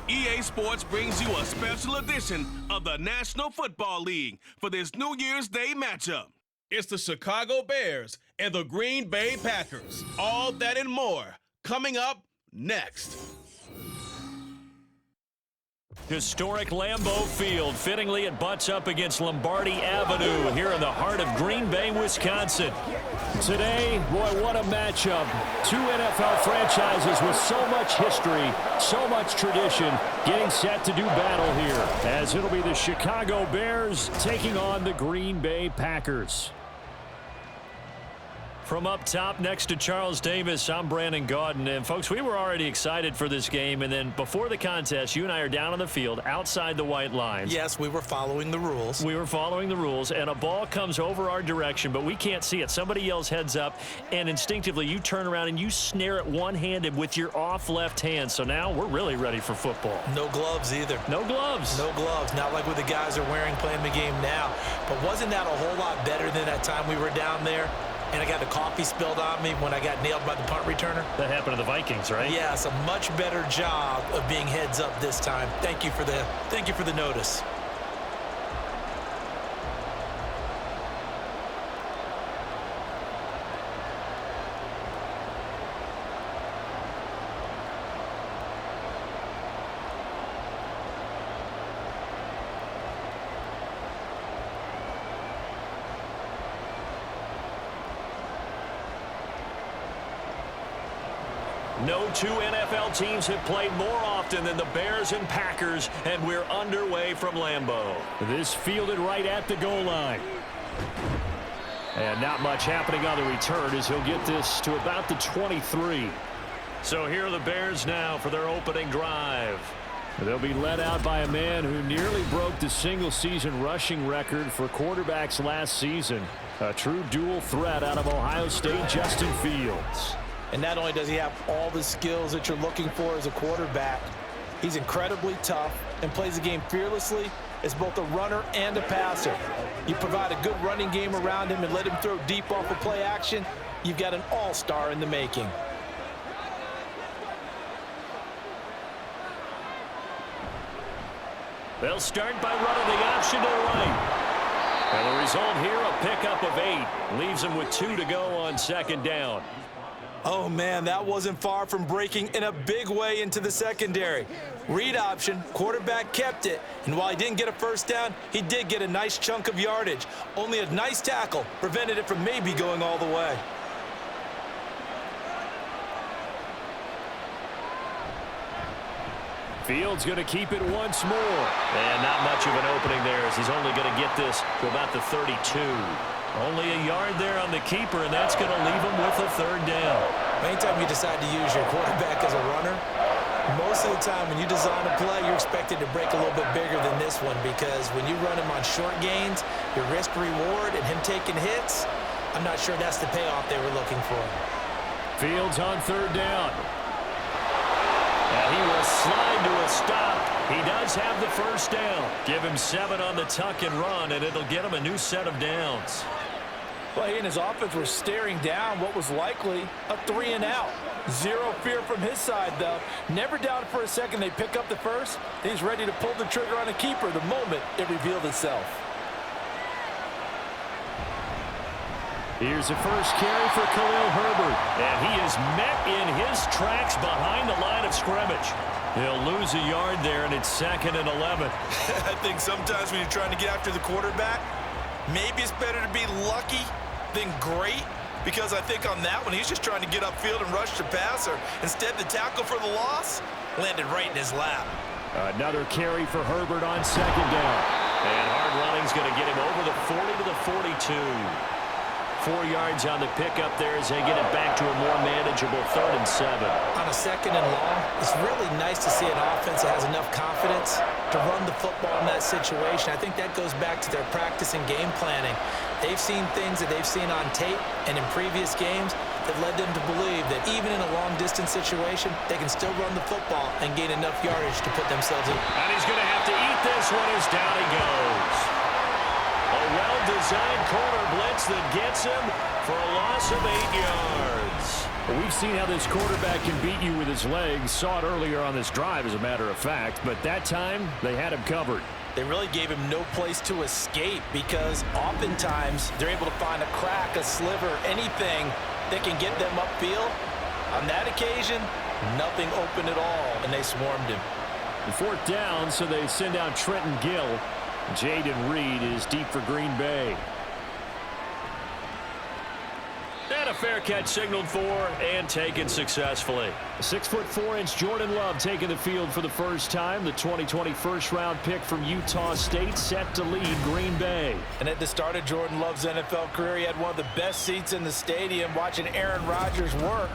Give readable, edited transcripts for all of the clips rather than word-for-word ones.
EA Sports brings you a special edition of the National Football League for this New Year's Day matchup. It's the Chicago Bears and the Green Bay Packers. All that and more coming up next. Historic Lambeau Field. Fittingly, it butts up against Lombardi Avenue here in the heart of Green Bay, Wisconsin. Today, boy, what a matchup. Two NFL franchises with so much history, so much tradition, getting set to do battle here, as it'll be the Chicago Bears taking on the Green Bay Packers. From up top next to Charles Davis, I'm Brandon Gaudin. And, folks, we were already excited for this game. And then before the contest, you and I are down on the field outside the white lines. Yes, we were following the rules. We were following the rules, and a ball comes over our direction, but we can't see it. Somebody yells heads up, and instinctively you turn around and you snare it one-handed with your off left hand. So now we're really ready for football. No gloves either. No gloves. No gloves. Not like what the guys are wearing playing the game now. But wasn't that a whole lot better than that time we were down there? And I got the coffee spilled on me when I got nailed by the punt returner. That happened to the Vikings, right? Yes, a much better job of being heads up this time. Thank you for the notice. No two NFL teams have played more often than the Bears and Packers, and we're underway from Lambeau. This fielded right at the goal line. And not much happening on the return as he'll get this to about the 23. So here are the Bears now for their opening drive. They'll be led out by a man who nearly broke the single-season rushing record for quarterbacks last season. A true dual threat out of Ohio State, Justin Fields. And not only does he have all the skills that you're looking for as a quarterback, he's incredibly tough and plays the game fearlessly as both a runner and a passer. You provide a good running game around him and let him throw deep off of play action, you've got an all-star in the making. They'll start by running the option to the right. And the result here, a pickup of 8. Leaves them with 2 to go on second down. Oh, man, that wasn't far from breaking in a big way into the secondary. Read option, quarterback kept it, and while he didn't get a first down, he did get a nice chunk of yardage. Only a nice tackle prevented it from maybe going all the way. Fields going to keep it once more. And not much of an opening there as he's only going to get this to about the 32. Only a yard there on the keeper, and that's going to leave him with a third down. Anytime you decide to use your quarterback as a runner, most of the time when you design a play, you're expected to break a little bit bigger than this one because when you run him on short gains, your risk-reward and him taking hits, I'm not sure that's the payoff they were looking for. Fields on third down. And he will slide to a stop. He does have the first down. Give him 7 on the tuck and run, and it'll get him a new set of downs. Well, he and his offense were staring down what was likely a 3-and-out. Zero fear from his side, though. Never doubted for a second they'd pick up the first. He's ready to pull the trigger on a keeper the moment it revealed itself. Here's the first carry for Khalil Herbert. And he is met in his tracks behind the line of scrimmage. He'll lose a yard there, and it's 2nd and 11. I think sometimes when you're trying to get after the quarterback, maybe it's better to be lucky than great, because I think on that one, he's just trying to get upfield and rush the passer. Instead, the tackle for the loss landed right in his lap. Another carry for Herbert on second down. And hard running's going to get him over the 40 to the 42. 4 yards on the pickup there as they get it back to a more manageable 3rd and 7. On a 2nd and long, it's really nice to see an offense that has enough confidence to run the football in that situation. I think that goes back to their practice and game planning. They've seen things that they've seen on tape and in previous games that led them to believe that even in a long-distance situation, they can still run the football and gain enough yardage to put themselves in. And he's going to have to eat this one as down he goes. A well-designed corner blitz that gets him for a loss of 8 yards. Well, we've seen how this quarterback can beat you with his legs. Saw it earlier on this drive, as a matter of fact. But that time, they had him covered. They really gave him no place to escape because oftentimes they're able to find a crack, a sliver, anything that can get them upfield. On that occasion, nothing open at all, and they swarmed him. The 4th down, so they send out Trenton Gill. Jaden Reed is deep for Green Bay. And a fair catch signaled for and taken successfully. 6'4" Jordan Love taking the field for the first time. The 2020 first-round pick from Utah State set to lead Green Bay. And at the start of Jordan Love's NFL career, he had one of the best seats in the stadium watching Aaron Rodgers work.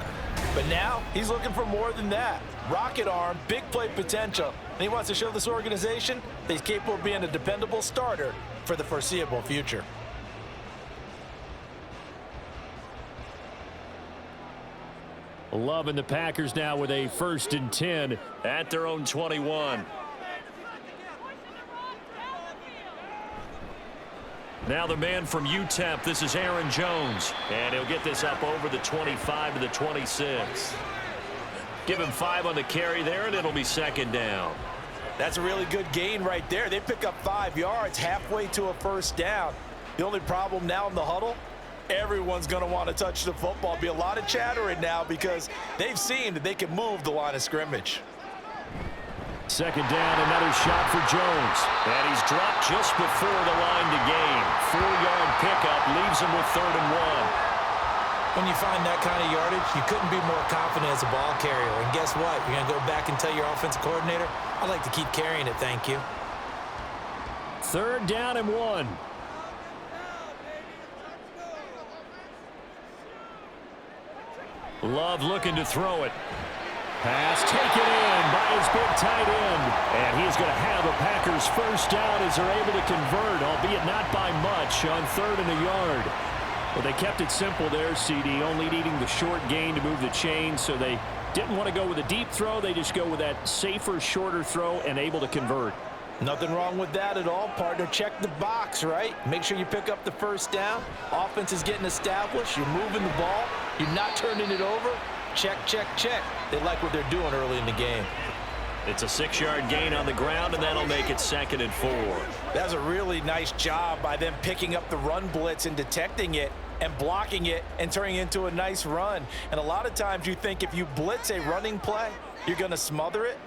But now he's looking for more than that. Rocket arm, big play potential. And he wants to show this organization that he's capable of being a dependable starter for the foreseeable future. Love and the Packers now with a 1st and 10 at their own 21. Now the man from UTEP, this is Aaron Jones. And he'll get this up over the 25 to the 26. Give him 5 on the carry there, and it'll be 2nd down. That's a really good gain right there. They pick up 5 yards halfway to a 1st down. The only problem now in the huddle, everyone's going to want to touch the football. Be a lot of chattering now because they've seen that they can move the line of scrimmage. 2nd down, another shot for Jones. And he's dropped just before the line to gain. 4-yard pickup leaves him with 3rd and 1. When you find that kind of yardage, you couldn't be more confident as a ball carrier. And guess what? You're going to go back and tell your offensive coordinator, I'd like to keep carrying it, thank you. 3rd down and 1. Love looking to throw it. Pass taken in by his big tight end. And he's going to have a Packers 1st down as they're able to convert, albeit not by much, on 3rd and a yard. Well, they kept it simple there, CD, only needing the short gain to move the chain, so they didn't want to go with a deep throw. They just go with that safer, shorter throw and able to convert. Nothing wrong with that at all, partner. Check the box, right? Make sure you pick up the 1st down. Offense is getting established. You're moving the ball. You're not turning it over. Check, check, check. They like what they're doing early in the game. It's a 6-yard gain on the ground, and that'll make it 2nd and 4. That's a really nice job by them picking up the run blitz and detecting it and blocking it and turning it into a nice run. And a lot of times you think if you blitz a running play, you're going to smother it.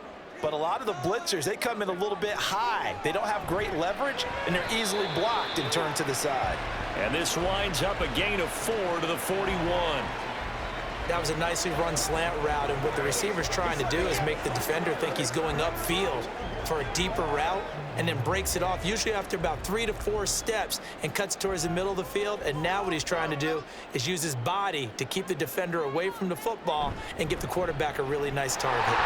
But a lot of the blitzers, they come in a little bit high. They don't have great leverage, and they're easily blocked and turned to the side. And this winds up a gain of 4 to the 41. That was a nicely run slant route, and what the receiver's trying to do is make the defender think he's going upfield for a deeper route and then breaks it off, usually after about 3 to 4 steps, and cuts towards the middle of the field. And now what he's trying to do is use his body to keep the defender away from the football and give the quarterback a really nice target.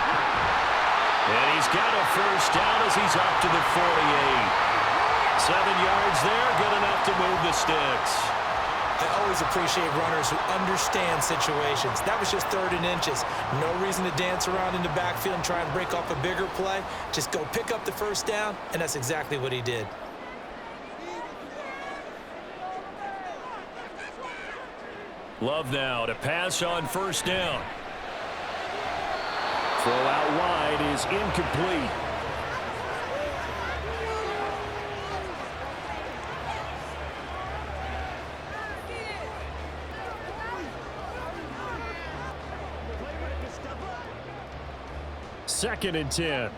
And he's got a 1st down as he's up to the 48. 7 yards there, good enough to move the sticks. I always appreciate runners who understand situations. That was just 3rd and inches. No reason to dance around in the backfield and try and break off a bigger play. Just go pick up the 1st down, and that's exactly what he did. Love now to pass on 1st down. Throw out wide is incomplete. Second and 10.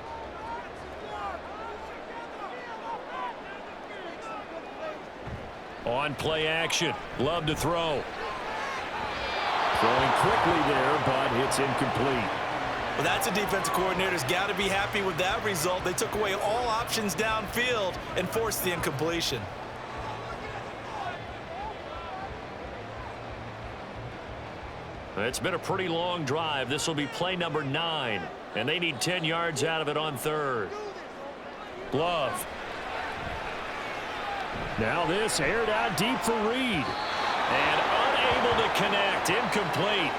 On play action. Love to throw. Throwing quickly there, but it's incomplete. Well, that's a defensive coordinator's got to be happy with that result. They took away all options downfield and forced the incompletion. It's been a pretty long drive. This will be play number 9, and they need 10 yards out of it on 3rd. Love. Now this aired out deep for Reed. And unable to connect. Incomplete.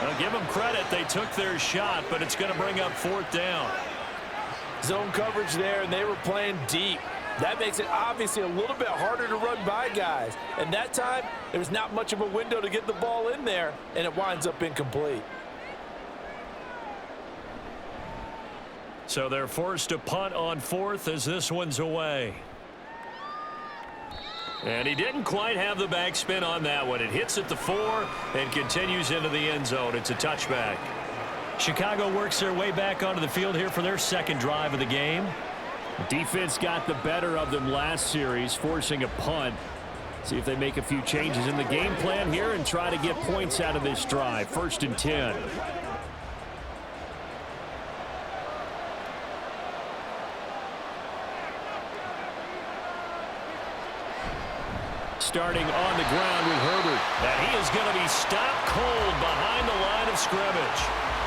I'll give them credit. They took their shot, but it's going to bring up 4th down. Zone coverage there, and they were playing deep. That makes it obviously a little bit harder to run by guys. And that time, there's not much of a window to get the ball in there, and it winds up incomplete. So they're forced to punt on 4th as this one's away. And he didn't quite have the backspin on that one. It hits at the 4 and continues into the end zone. It's a touchback. Chicago works their way back onto the field here for their second drive of the game. Defense got the better of them last series, forcing a punt. See if they make a few changes in the game plan here and try to get points out of this drive. 1st and 10. Starting on the ground with Herbert. And he is going to be stopped cold behind the line of scrimmage.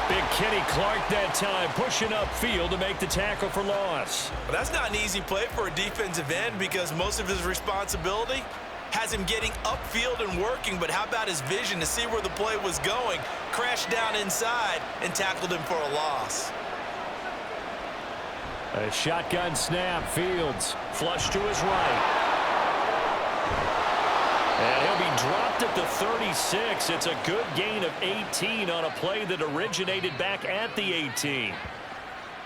Big Kenny Clark that time pushing upfield to make the tackle for loss. Well, that's not an easy play for a defensive end because most of his responsibility has him getting upfield and working, but how about his vision to see where the play was going, crashed down inside, and tackled him for a loss. A shotgun snap. Fields flush to his right. And he'll be dropped at the 36. It's a good gain of 18 on a play that originated back at the 18.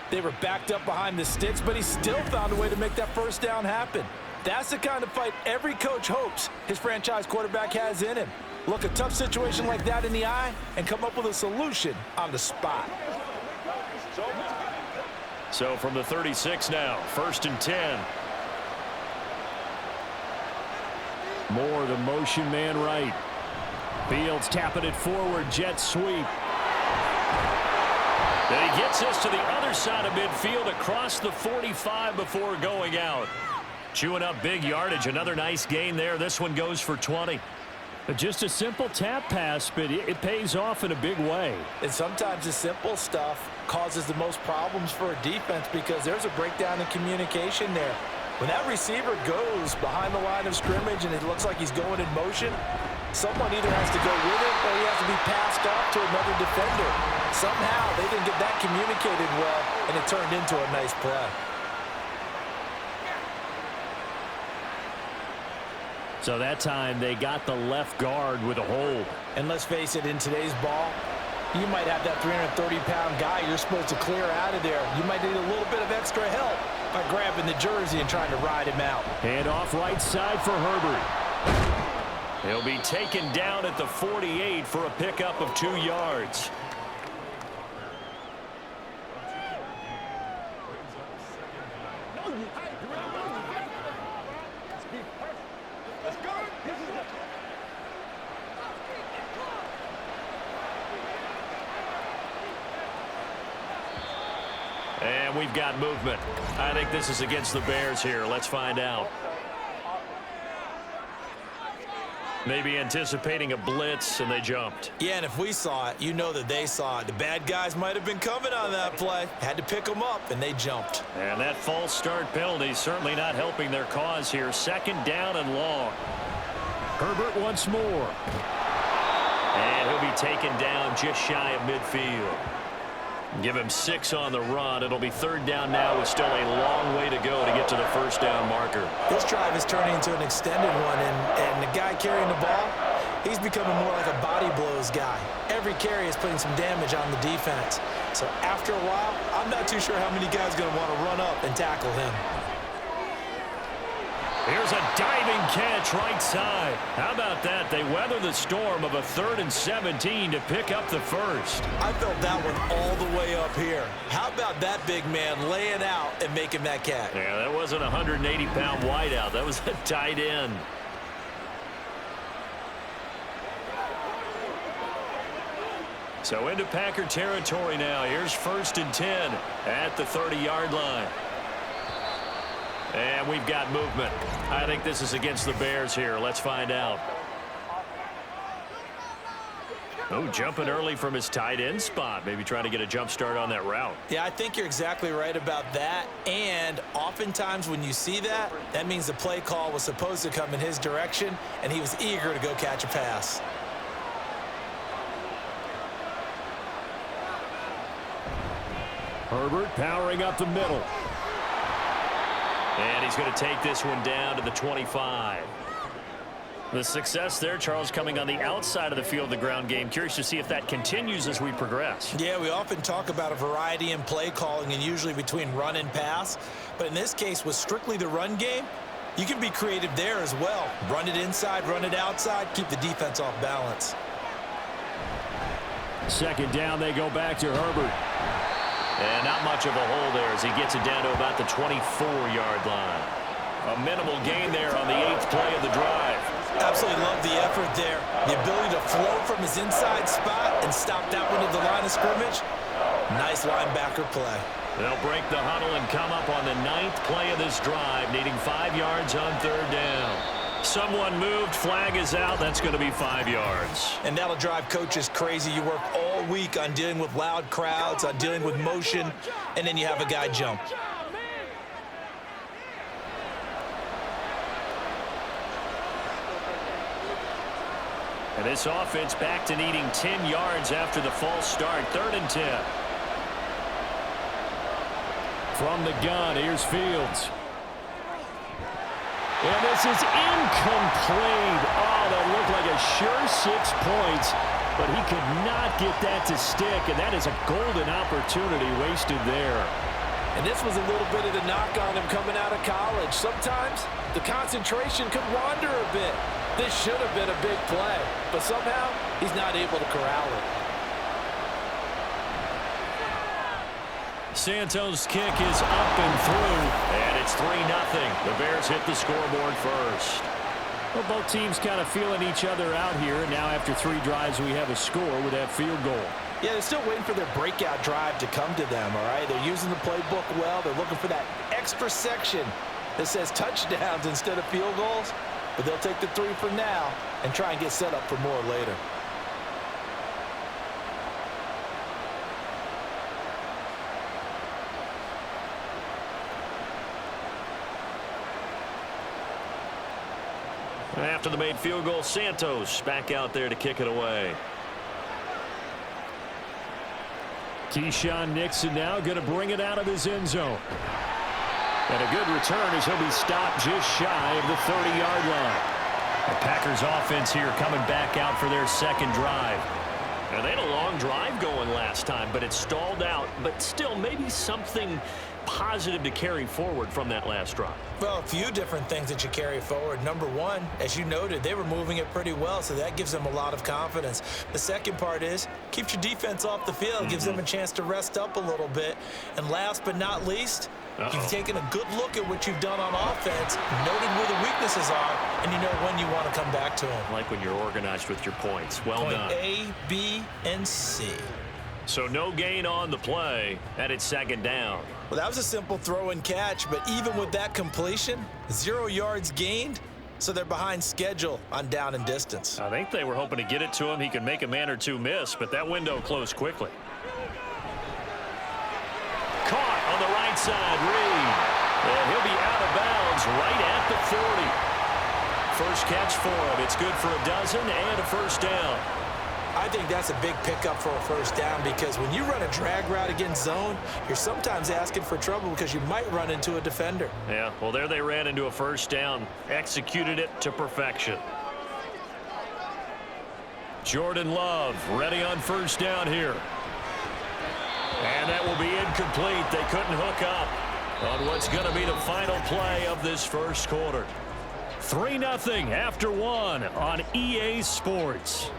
They were backed up behind the sticks, but he still found a way to make that first down happen. That's the kind of fight every coach hopes his franchise quarterback has in him. Look a tough situation like that in the eye and come up with a solution on the spot. So from the 36 now, 1st and 10. Moore, the motion man right. Fields tapping it forward, jet sweep. Then he gets us to the other side of midfield across the 45 before going out. Chewing up big yardage, another nice gain there. This one goes for 20. Just a simple tap pass, but it pays off in a big way. And sometimes the simple stuff causes the most problems for a defense because there's a breakdown in communication there. When that receiver goes behind the line of scrimmage and it looks like he's going in motion, someone either has to go with it or he has to be passed off to another defender. Somehow they didn't get that communicated well, and it turned into a nice play. So that time they got the left guard with a hold. And let's face it, in today's ball, you might have that 330-pound guy you're supposed to clear out of there. You might need a little bit of extra help by grabbing the jersey and trying to ride him out. And off right side for Herbert. He'll be taken down at the 48 for a pickup of 2 yards. And we've got movement. I think this is against the Bears here. Let's find out. Maybe anticipating a blitz, and they jumped. Yeah, and if we saw it, you know that they saw it. The bad guys might have been coming on that play. Had to pick them up, and they jumped. And that false start penalty certainly not helping their cause here. 2nd down and long. Herbert once more. And he'll be taken down just shy of midfield. Give him 6 on the run. It'll be 3rd down now with still a long way to go to get to the 1st down marker. This drive is turning into an extended one, and the guy carrying the ball, he's becoming more like a body blows guy. Every carry is putting some damage on the defense. So after a while, I'm not too sure how many guys are going to want to run up and tackle him. Here's a diving catch right side. How about that? They weather the storm of a 3rd and 17 to pick up the 1st. I felt that one all the way up here. How about that big man laying out and making that catch? Yeah, that wasn't a 180-pound wideout. That was a tight end. So into Packer territory now. Here's 1st and 10 at the 30-yard line. And we've got movement. I think this is against the Bears here. Let's find out. Oh, jumping early from his tight end spot. Maybe trying to get a jump start on that route. Yeah, I think you're exactly right about that. And oftentimes when you see that, that means the play call was supposed to come in his direction, and he was eager to go catch a pass. Herbert powering up the middle. And he's going to take this one down to the 25. The success there, Charles, coming on the outside of the field, the ground game. Curious to see if that continues as we progress. Yeah, we often talk about a variety in play calling and usually between run and pass. But in this case, with strictly the run game, you can be creative there as well. Run it inside, run it outside, keep the defense off balance. Second down, they go back to Herbert. And not much of a hole there as he gets it down to about the 24-yard line. A minimal gain there on the 8th play of the drive. Absolutely love the effort there. The ability to flow from his inside spot and stop that one at the line of scrimmage. Nice linebacker play. They'll break the huddle and come up on the 9th play of this drive, needing 5 yards on 3rd down. Someone moved, flag is out. That's going to be 5 yards. And that'll drive coaches crazy. You work all week on dealing with loud crowds, on dealing with motion, and then you have a guy jump. And this offense back to needing 10 yards after the false start. 3rd and 10. From the gun, here's Fields. And this is incomplete. Oh, that looked like a sure 6 points, but he could not get that to stick, and that is a golden opportunity wasted there. And this was a little bit of the knock on him coming out of college. Sometimes the concentration could wander a bit. This should have been a big play, but somehow he's not able to corral it. Santos' kick is up and through, and it's 3-0. The Bears hit the scoreboard first. Well, both teams kind of feeling each other out here, and now after 3 drives, we have a score with that field goal. Yeah, they're still waiting for their breakout drive to come to them, all right? They're using the playbook well. They're looking for that extra section that says touchdowns instead of field goals. But they'll take the 3 for now and try and get set up for more later. After the made field goal, Santos back out there to kick it away. Keyshawn Nixon now going to bring it out of his end zone. And a good return as he'll be stopped just shy of the 30-yard line. The Packers offense here coming back out for their 2nd drive. Now, they had a long drive going last time, but it stalled out. But still, maybe something positive to carry forward from that last drive. Well, a few different things that you carry forward. Number one, as you noted, they were moving it pretty well, so that gives them a lot of confidence. The second part is, keeps your defense off the field, gives them a chance to rest up a little bit. And last but not least, you've taken a good look at what you've done on offense, noted where the weaknesses are, and you know when you want to come back to them. Like when you're organized with your points. Well done. Point A, B, and C. So no gain on the play, and it's 2nd down. Well, that was a simple throw and catch, but even with that completion, 0 yards gained, so they're behind schedule on down and distance. I think they were hoping to get it to him. He could make a man or two miss, but that window closed quickly. Caught on the right side, Reed. And he'll be out of bounds right at the 40. First catch for him. It's good for a dozen and a 1st down. I think that's a big pickup for a 1st down because when you run a drag route against zone, you're sometimes asking for trouble because you might run into a defender. Yeah, well, there they ran into a 1st down. Executed it to perfection. Jordan Love ready on 1st down here. And that will be incomplete. They couldn't hook up on what's going to be the final play of this 1st quarter. 3-0 after 1 on EA Sports.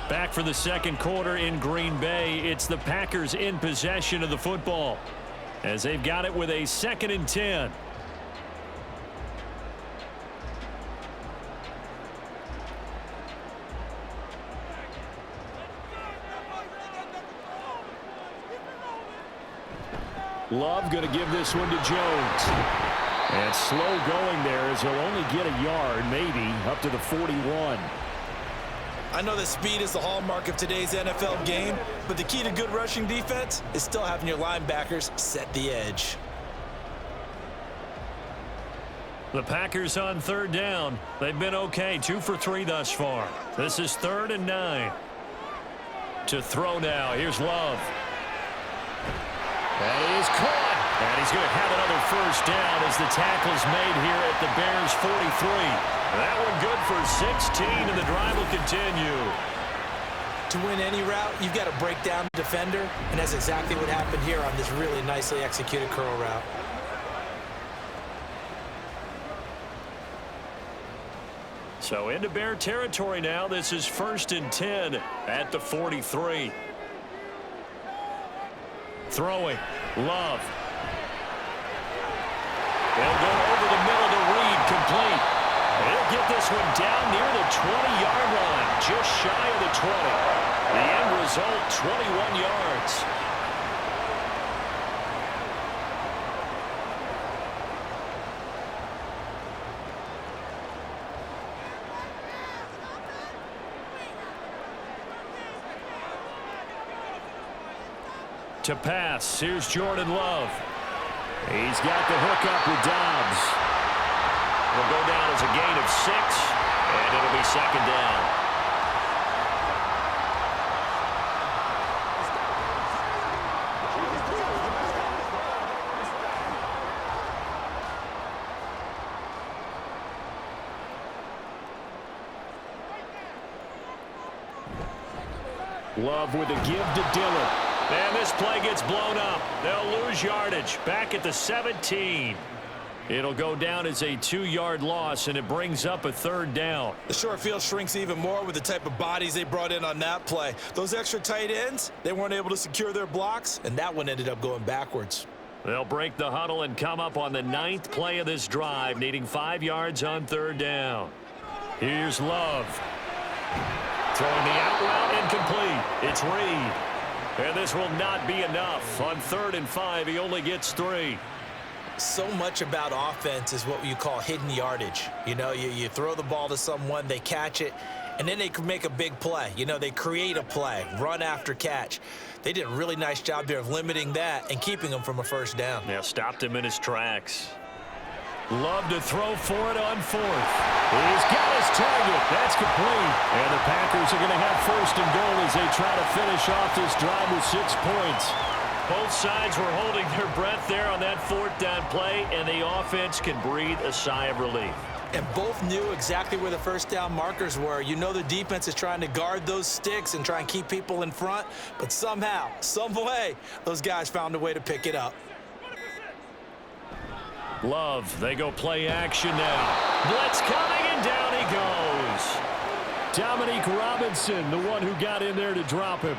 Back for the 2nd quarter in Green Bay. It's the Packers in possession of the football as they've got it with a 2nd and 10. Love going to give this one to Jones. And slow going there as he'll only get a yard, maybe, up to the 41. I know that speed is the hallmark of today's NFL game, but the key to good rushing defense is still having your linebackers set the edge. The Packers on 3rd down. They've been okay, 2 for 3 thus far. This is 3rd and 9. To throw now, here's Love. That is caught. And he's going to have another first down as the tackle's made here at the Bears' 43. That one good for 16, and the drive will continue. To win any route, you've got to break down the defender, and that's exactly what happened here on this really nicely executed curl route. So into Bear territory now. This is 1st and 10 at the 43. Throwing. Love. They'll go over the middle to Reed, complete. They'll get this one down near the 20-yard line, just shy of the 20. The end result, 21 yards. To pass, here's Jordan Love. He's got the hook up with Dobbs. Will go down as a gain of 6, and it'll be 2nd down. Love with a give to Dillon. And this play gets blown up. They'll lose yardage back at the 17. It'll go down as a 2-yard loss, and it brings up a 3rd down. The short field shrinks even more with the type of bodies they brought in on that play. Those extra tight ends, they weren't able to secure their blocks, and that one ended up going backwards. They'll break the huddle and come up on the 9th play of this drive, needing 5 yards on 3rd down. Here's Love. Throwing the out route incomplete. It's Reed. And this will not be enough. On 3rd and 5, he only gets 3. So much about offense is what you call hidden yardage. You know, you throw the ball to someone, they catch it, and then they can make a big play. You know, they create a play, run after catch. They did a really nice job there of limiting that and keeping him from a 1st down. Yeah, stopped him in his tracks. Love to throw for it on 4th. He's got his target. That's complete. And the Packers are going to have 1st and goal as they try to finish off this drive with 6 points. Both sides were holding their breath there on that 4th down play, and the offense can breathe a sigh of relief. And both knew exactly where the 1st down markers were. You know the defense is trying to guard those sticks and try and keep people in front, but somehow, some way, those guys found a way to pick it up. Love, they go play action now. Blitz coming, and down he goes. Dominique Robinson, the one who got in there to drop him.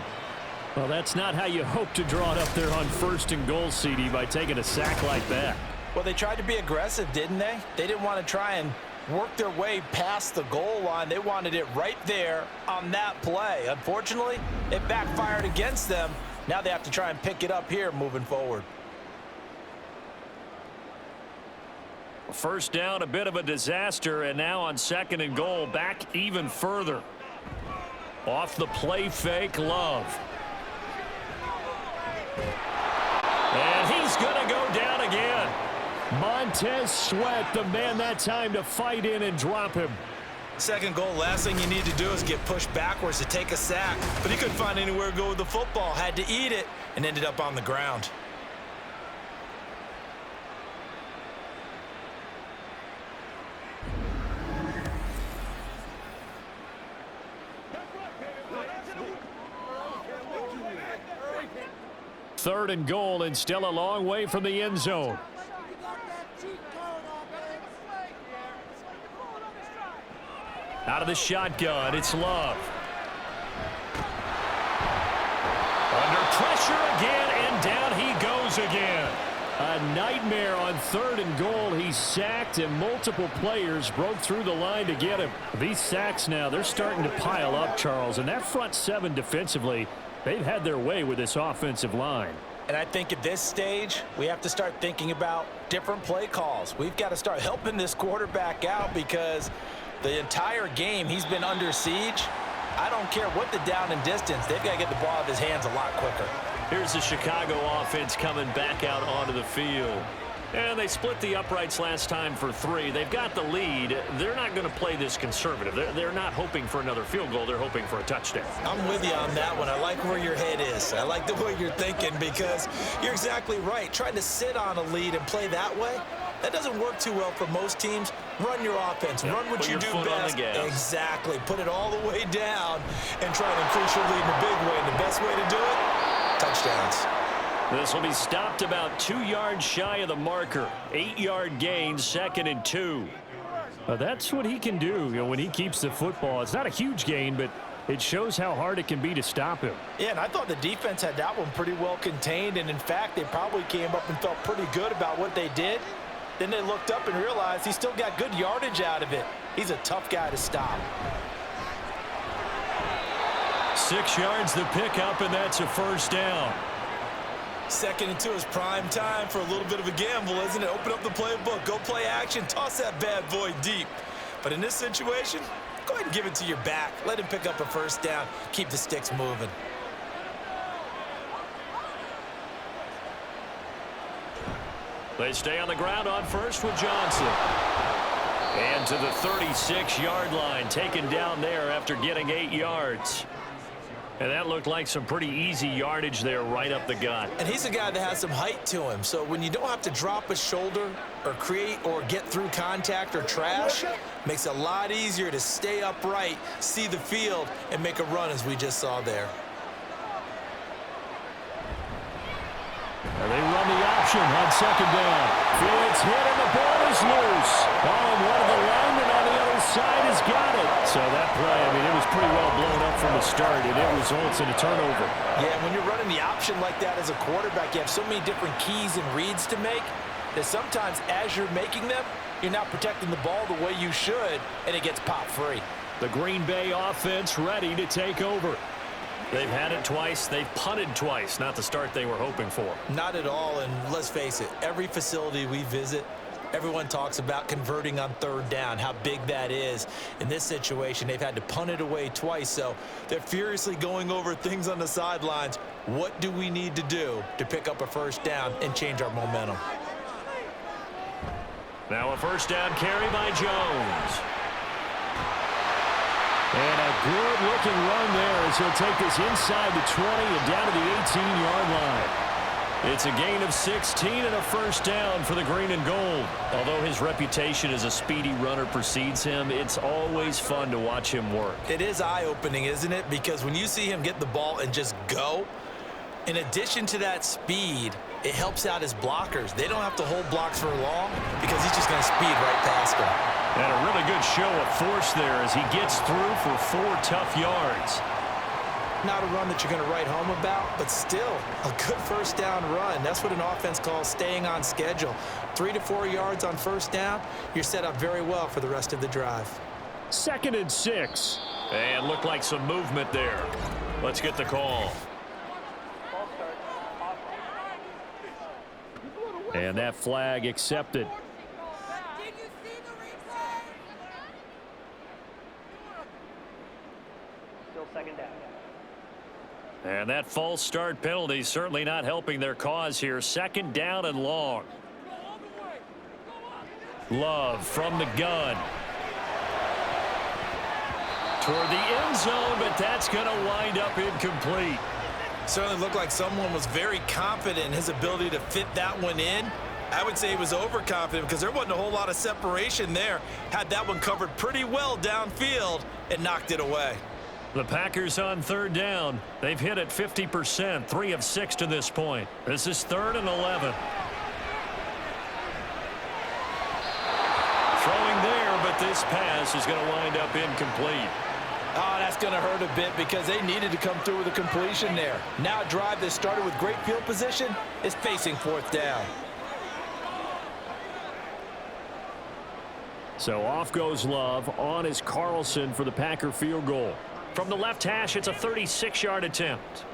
Well, that's not how you hope to draw it up there on 1st and goal, CD, by taking a sack like that. Well, they tried to be aggressive, didn't they? They didn't want to try and work their way past the goal line. They wanted it right there on that play. Unfortunately, it backfired against them. Now they have to try and pick it up here moving forward. 1st down, a bit of a disaster, and now on 2nd and goal, back even further. Off the play fake, Love. And he's going to go down again. Montez Sweat, the man that time to fight in and drop him. 2nd goal, last thing you need to do is get pushed backwards to take a sack. But he couldn't find anywhere to go with the football, had to eat it, and ended up on the ground. Third and goal, and still a long way from the end zone. Out of the shotgun, it's Love. Under pressure again, and down he goes again. A nightmare on 3rd and goal. He's sacked, and multiple players broke through the line to get him. These sacks now, they're starting to pile up, Charles, and that front 7 defensively, they've had their way with this offensive line. And I think at this stage, we have to start thinking about different play calls. We've got to start helping this quarterback out because the entire game he's been under siege. I don't care what the down and distance. They've got to get the ball out of his hands a lot quicker. Here's the Chicago offense coming back out onto the field. And they split the uprights last time for 3. They've got the lead. They're not going to play this conservative. They're not hoping for another field goal. They're hoping for a touchdown. I'm with you on that one. I like where your head is. I like the way you're thinking because you're exactly right. Trying to sit on a lead and play that way, that doesn't work too well for most teams. Run your offense. Run what you do best. Exactly. Put it all the way down and try to increase your lead in a big way. And the best way to do it, touchdowns. This will be stopped about 2 yards shy of the marker. 8-yard gain, 2nd and 2. That's what he can do, when he keeps the football. It's not a huge gain, but it shows how hard it can be to stop him. Yeah, and I thought the defense had that one pretty well contained, and in fact, they probably came up and felt pretty good about what they did. Then they looked up and realized he still got good yardage out of it. He's a tough guy to stop. 6 yards the pickup, and that's a first down. 2nd and 2 is prime time for a little bit of a gamble, isn't it? Open up the playbook, go play action, toss that bad boy deep. But in this situation, go ahead and give it to your back. Let him pick up a first down. Keep the sticks moving. They stay on the ground on first with Johnson. And to the 36-yard line, taken down there after getting 8 yards. And that looked like some pretty easy yardage there right up the gut. And he's a guy that has some height to him. So when you don't have to drop a shoulder or create or get through contact or trash, makes it a lot easier to stay upright, see the field, and make a run as we just saw there. And they run the option on 2nd down. Fields hit and the ball is loose. Oh, and one of the linemen on the other side has got it. So that play, it was pretty well blown up from the start, and it results in a turnover. Yeah, when you're running the option like that as a quarterback, you have so many different keys and reads to make that sometimes as you're making them, you're not protecting the ball the way you should, and it gets popped free. The Green Bay offense ready to take over. They've had it twice. They've punted twice. Not the start they were hoping for. Not at all, and let's face it, every facility we visit, everyone talks about converting on 3rd down, how big that is. In this situation, they've had to punt it away twice, so they're furiously going over things on the sidelines. What do we need to do to pick up a first down and change our momentum? Now a first down carry by Jones. And a good-looking run there as he'll take this inside the 20 and down to the 18-yard line. It's a gain of 16 and a first down for the green and gold. Although his reputation as a speedy runner precedes him, it's always fun to watch him work. It is eye-opening, isn't it? Because when you see him get the ball and just go, in addition to that speed, it helps out his blockers. They don't have to hold blocks for long because he's just going to speed right past them. And a really good show of force there as he gets through for 4 tough yards. Not a run that you're going to write home about, but still a good first down run. That's what an offense calls staying on schedule. 3 to 4 yards on first down, you're set up very well for the rest of the drive. 2nd and 6. And looked like some movement there. Let's get the call. And that flag accepted. Still 2nd down. And that false start penalty certainly not helping their cause here. 2nd down and long. Love from the gun. Toward the end zone, but that's going to wind up incomplete. Certainly looked like someone was very confident in his ability to fit that one in. I would say he was overconfident because there wasn't a whole lot of separation there. Had that one covered pretty well downfield and knocked it away. The Packers on 3rd down. They've hit it 50%, 3 of 6 to this point. This is 3rd and 11. Throwing there, but this pass is going to wind up incomplete. Oh, that's going to hurt a bit because they needed to come through with a completion there. Now a drive that started with great field position is facing 4th down. So off goes Love. On is Carlson for the Packer field goal. From the left hash, it's a 36-yard attempt.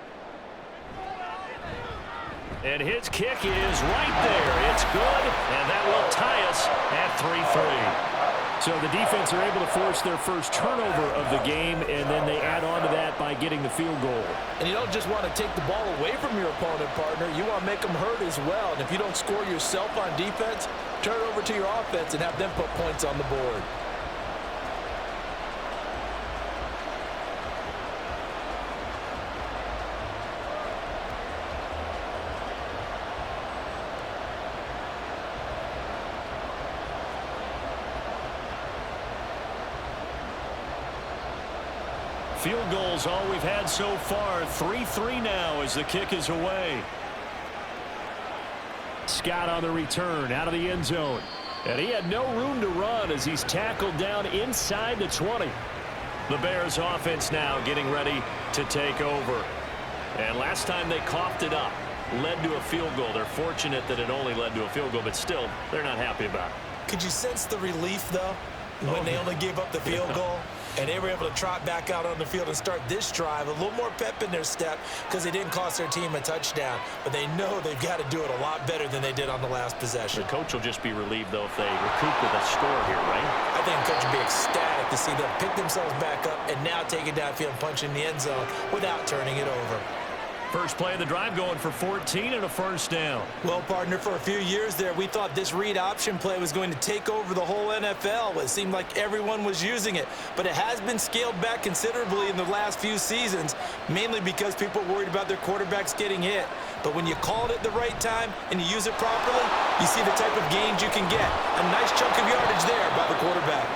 And his kick is right there. It's good, and that will tie us at 3-3. So the defense are able to force their first turnover of the game, and then they add on to that by getting the field goal. And you don't just want to take the ball away from your opponent, partner. You want to make them hurt as well. And if you don't score yourself on defense, turn it over to your offense and have them put points on the board. Field goals all we've had so far. 3-3 now as the kick is away. Scott on the return out of the end zone. And he had no room to run as he's tackled down inside the 20. The Bears offense now getting ready to take over. And last time they coughed it up, led to a field goal. They're fortunate that it only led to a field goal, but still, they're not happy about it. Could you sense the relief, though, when they only gave up the field goal? And they were able to trot back out on the field and start this drive. A little more pep in their step because they didn't cost their team a touchdown. But they know they've got to do it a lot better than they did on the last possession. The coach will just be relieved, though, if they recoup with a score here, right? I think the coach will be ecstatic to see them pick themselves back up and now take it downfield and punch in the end zone without turning it over. First play of the drive going for 14 and a first down. Well, partner, for a few years there, we thought this read option play was going to take over the whole NFL. It seemed like everyone was using it, but it has been scaled back considerably in the last few seasons, mainly because people are worried about their quarterbacks getting hit. But when you call it at the right time and you use it properly, you see the type of gains you can get. A nice chunk of yardage there by the quarterback.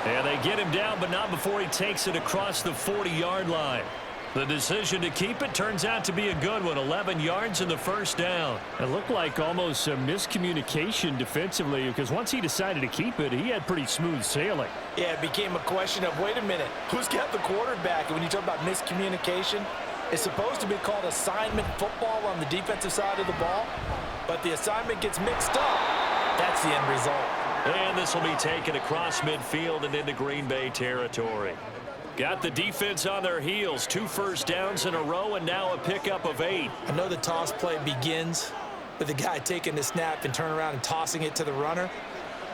And they get him down, but not before he takes it across the 40-yard line. The decision to keep it turns out to be a good one. 11 yards in the first down. It looked like almost a miscommunication defensively because once he decided to keep it, he had pretty smooth sailing. Yeah, it became a question of, wait a minute, who's got the quarterback? And when you talk about miscommunication, it's supposed to be called assignment football on the defensive side of the ball, but the assignment gets mixed up. That's the end result. And this will be taken across midfield and into Green Bay territory. Got the defense on their heels. 2 first downs in a row and now a pickup of 8. I know the toss play begins with the guy taking the snap and turning around and tossing it to the runner.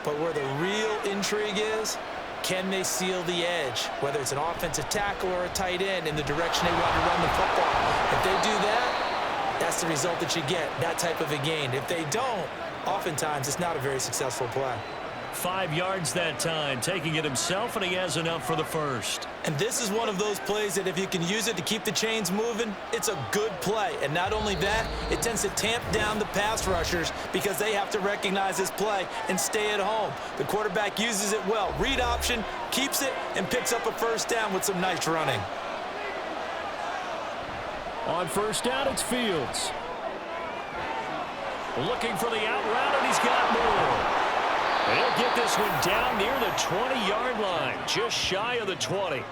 But where the real intrigue is, can they seal the edge? Whether it's an offensive tackle or a tight end in the direction they want to run the football. If they do that, that's the result that you get, that type of a gain. If they don't, oftentimes it's not a very successful play. 5 yards that time, taking it himself, and he has enough for the first. And this is one of those plays that if you can use it to keep the chains moving, it's a good play. And not only that, it tends to tamp down the pass rushers because they have to recognize this play and stay at home. The quarterback uses it well. Read option, keeps it, and picks up a first down with some nice running. On first down, it's Fields. Looking for the out route, and he's got more. He'll get this one down near the 20-yard line, just shy of the 20.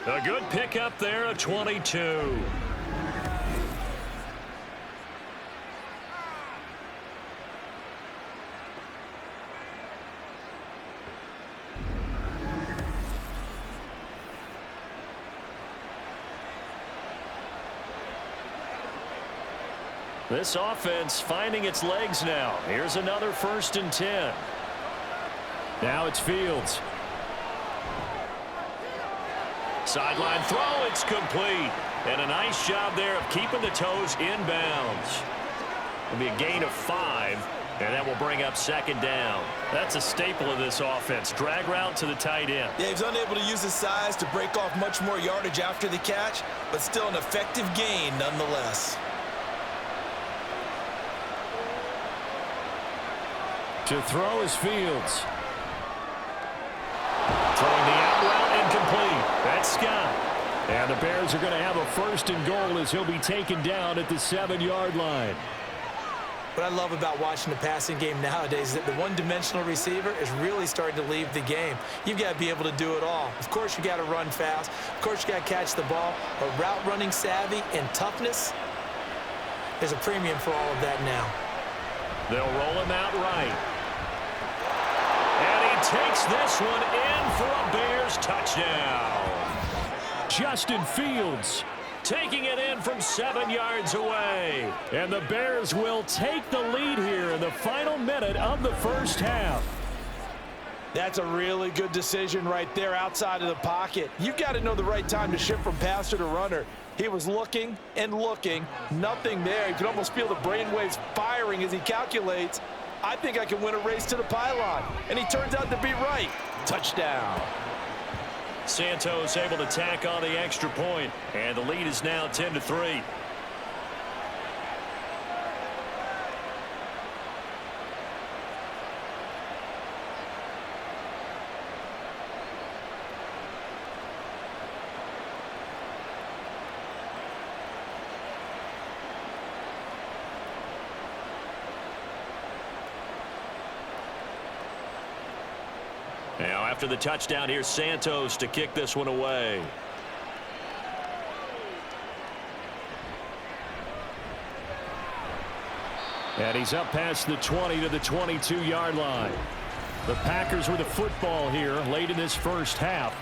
A good pickup there, a 22. This offense finding its legs now. Here's another 1st and 10. Now it's Fields. Sideline throw, it's complete. And a nice job there of keeping the toes inbounds. It'll be a gain of 5, and that will bring up 2nd down. That's a staple of this offense. Drag route to the tight end. Yeah, he's unable to use his size to break off much more yardage after the catch, but still an effective gain nonetheless. To throw is Fields. Throwing the out route incomplete. That's Scott. And the Bears are going to have a 1st and goal as he'll be taken down at the 7-yard line. What I love about watching the passing game nowadays is that the one-dimensional receiver is really starting to leave the game. You've got to be able to do it all. Of course, you got to run fast. Of course, you got to catch the ball. But route running savvy and toughness, there's a premium for all of that now. They'll roll him out right. And he takes this one in for a Bears touchdown. Justin Fields taking it in from 7 yards away. And the Bears will take the lead here in the final minute of the first half. That's a really good decision right there outside of the pocket. You've got to know the right time to shift from passer to runner. He was looking and looking, nothing there. You could almost feel the brainwaves firing as he calculates, I think I can win a race to the pylon. And he turns out to be right. Touchdown. Santos able to tack on the extra point, and the lead is now 10-3. Now, after the touchdown, here's Santos to kick this one away. And he's up past the 20 to the 22-yard line. The Packers with a football here late in this first half.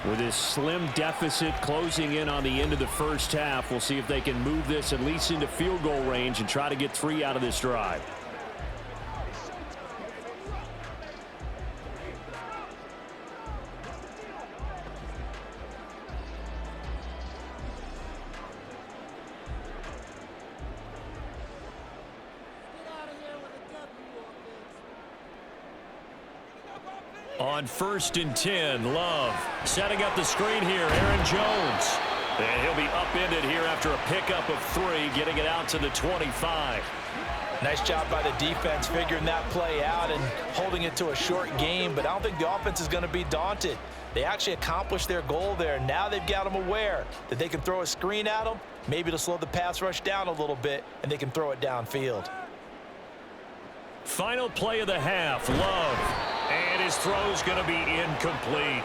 With this slim deficit closing in on the end of the first half, we'll see if they can move this at least into field goal range and try to get 3 out of this drive. On 1st and 10, Love setting up the screen here, Aaron Jones. And he'll be upended here after a pickup of 3, getting it out to the 25. Nice job by the defense figuring that play out and holding it to a short game, but I don't think the offense is going to be daunted. They actually accomplished their goal there. Now they've got them aware that they can throw a screen at them, maybe to slow the pass rush down a little bit, and they can throw it downfield. Final play of the half, Love. And his throw's going to be incomplete.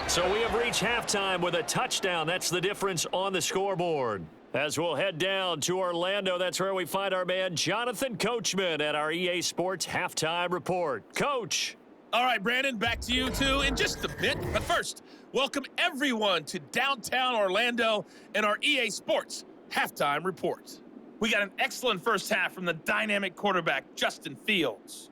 So we have reached halftime with a touchdown. That's the difference on the scoreboard. As we'll head down to Orlando, that's where we find our man Jonathan Coachman at our EA Sports Halftime Report. Coach. All right, Brandon, back to you two in just a bit. But first, welcome everyone to downtown Orlando and our EA Sports Halftime Report. We got an excellent first half from the dynamic quarterback, Justin Fields.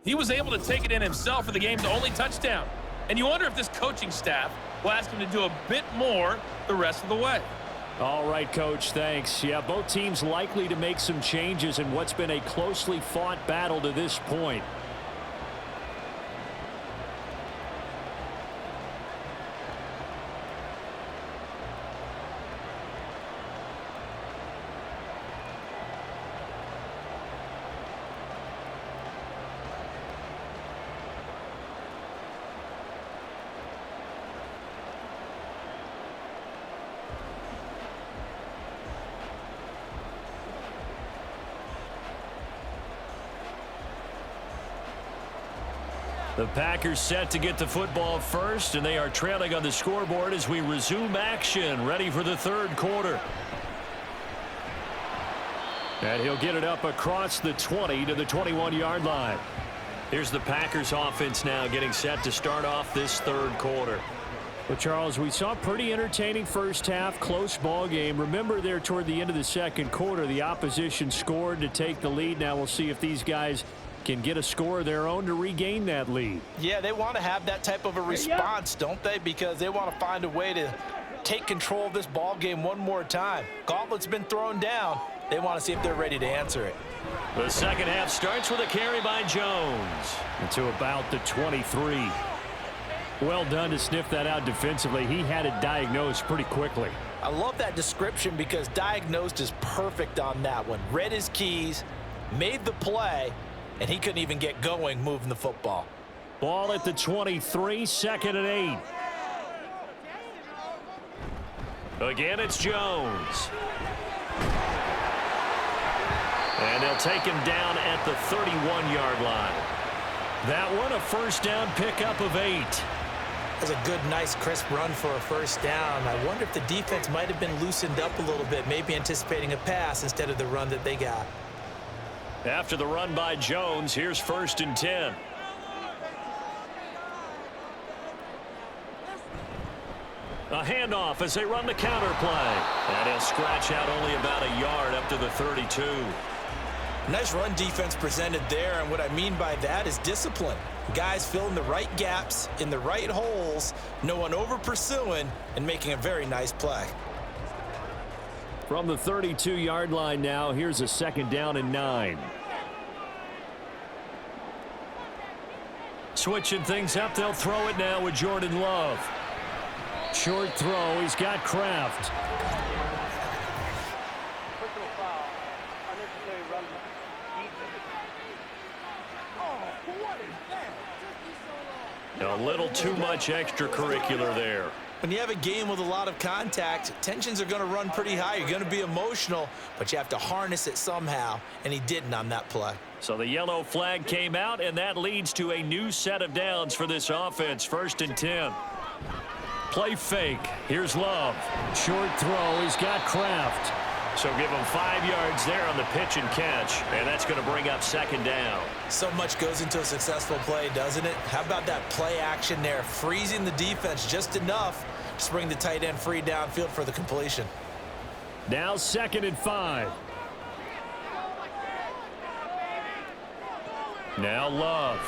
He was able to take it in himself for the game's only touchdown. And you wonder if this coaching staff will ask him to do a bit more the rest of the way. All right, Coach, thanks. Yeah, both teams likely to make some changes in what's been a closely fought battle to this point. The Packers set to get the football first, and they are trailing on the scoreboard as we resume action, ready for the third quarter. And he'll get it up across the 20 to the 21-yard line. Here's the Packers offense now getting set to start off this third quarter. Well, Charles, we saw a pretty entertaining first half, close ball game. Remember there toward the end of the second quarter, the opposition scored to take the lead. Now we'll see if these guys can get a score of their own to regain that lead. Yeah, they want to have that type of a response, don't they? Because they want to find a way to take control of this ball game one more time. Gauntlet's been thrown down. They want to see if they're ready to answer it. The second half starts with a carry by Jones to about the 23. Well done to sniff that out defensively. He had it diagnosed pretty quickly. I love that description because diagnosed is perfect on that one. Read his keys, made the play, and he couldn't even get going moving the football. Ball at the 23, 2nd and 8. Again, it's Jones. And they'll take him down at the 31-yard line. That one, a first down pickup of 8. That's a good, nice, crisp run for a first down. I wonder if the defense might have been loosened up a little bit, maybe anticipating a pass instead of the run that they got. After the run by Jones, here's 1st and 10. A handoff as they run the counter play. And he'll scratch out only about a yard up to the 32. Nice run defense presented there, and what I mean by that is discipline. Guys filling the right gaps in the right holes, no one over pursuing, and making a very nice play. From the 32-yard line now, here's a 2nd down and 9. Switching things up, they'll throw it now with Jordan Love. Short throw, he's got Kraft. A little too much extracurricular there. When you have a game with a lot of contact, tensions are going to run pretty high. You're going to be emotional, but you have to harness it somehow, and he didn't on that play. So the yellow flag came out, and that leads to a new set of downs for this offense. 1st and 10. Play fake. Here's Love. Short throw. He's got Kraft. So give him 5 yards there on the pitch and catch, and that's going to bring up 2nd down. So much goes into a successful play, doesn't it? How about that play action there, freezing the defense just enough to bring the tight end free downfield for the completion. Now 2nd and 5. Now Love.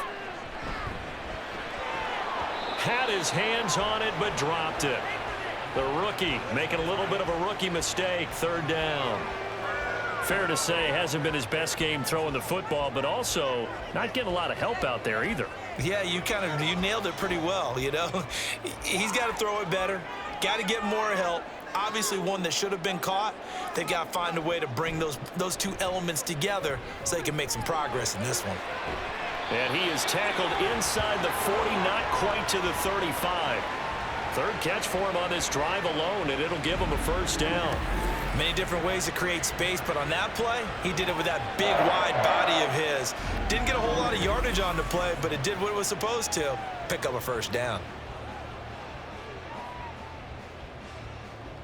Had his hands on it, but dropped it. The rookie making a little bit of a rookie mistake. 3rd down. Fair to say, hasn't been his best game throwing the football, but also not getting a lot of help out there either. Yeah, you nailed it pretty well, you know. He's got to throw it better. Got to get more help. Obviously one that should have been caught. They've got to find a way to bring those two elements together so they can make some progress in this one. And he is tackled inside the 40, not quite to the 35. 3rd catch for him on this drive alone, and it'll give him a 1st down. Many different ways to create space, but on that play, he did it with that big, wide body of his. Didn't get a whole lot of yardage on the play, but it did what it was supposed to, pick up a 1st down.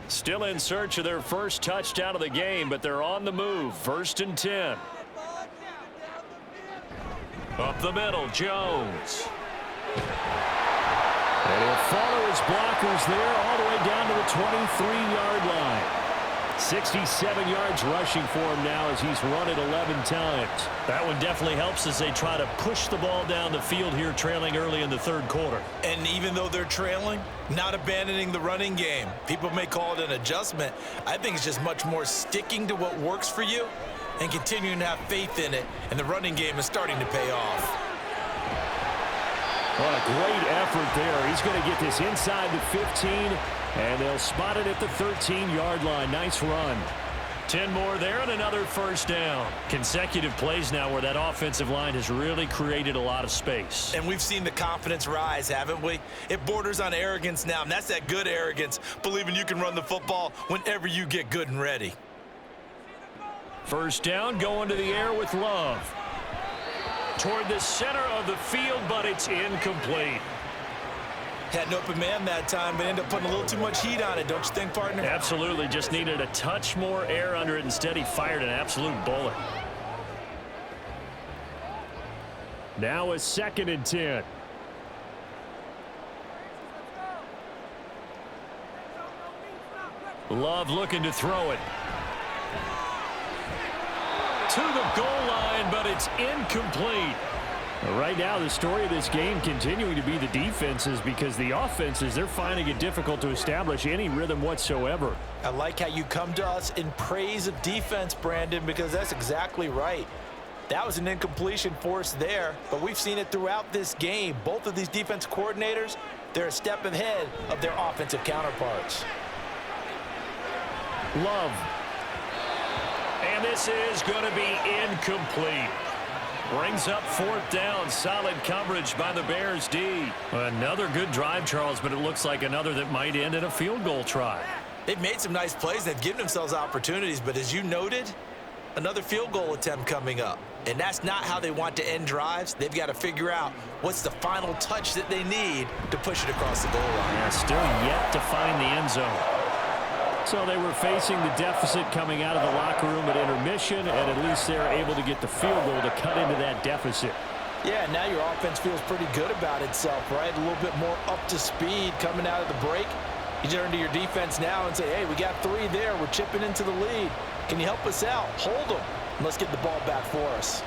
Still in search of their first touchdown of the game, but they're on the move. 1st and 10. Up the middle, Jones. And he'll follow his blockers there all the way down to the 23-yard line. 67 yards rushing for him now as he's run it 11 times. That one definitely helps as they try to push the ball down the field here, trailing early in the 3rd quarter. And even though they're trailing, not abandoning the running game. People may call it an adjustment. I think it's just much more sticking to what works for you and continuing to have faith in it, and the running game is starting to pay off. What a great effort there. He's going to get this inside the 15, and they'll spot it at the 13-yard line. Nice run. 10 more there and another 1st down. Consecutive plays now where that offensive line has really created a lot of space. And we've seen the confidence rise, haven't we? It borders on arrogance now, and that's that good arrogance, believing you can run the football whenever you get good and ready. 1st down, going to the air with Love. Toward the center of the field, but it's incomplete. Had an open man that time, but ended up putting a little too much heat on it, don't you think, partner? Absolutely. Just needed a touch more air under it. Instead, he fired an absolute bullet. Now a 2nd and 10. Love looking to throw it. To the goal line, but it's incomplete. Right now, the story of this game continuing to be the defenses, because the offenses, they're finding it difficult to establish any rhythm whatsoever. I like how you come to us in praise of defense, Brandon, because that's exactly right. That was an incompletion forced there, but we've seen it throughout this game. Both of these defense coordinators, they're a step ahead of their offensive counterparts. Love. And this is going to be incomplete. Brings up 4th down. Solid coverage by the Bears D. Another good drive, Charles, but it looks like another that might end in a field goal try. They've made some nice plays. They've given themselves opportunities, but as you noted, another field goal attempt coming up. And that's not how they want to end drives. They've got to figure out what's the final touch that they need to push it across the goal line. Yeah, still yet to find the end zone. So they were facing the deficit coming out of the locker room at intermission, and at least they're able to get the field goal to cut into that deficit. Yeah, now your offense feels pretty good about itself, right? A little bit more up to speed coming out of the break. You turn to your defense now and say, hey, we got 3 there. We're chipping into the lead. Can you help us out? Hold them. Let's get the ball back for us.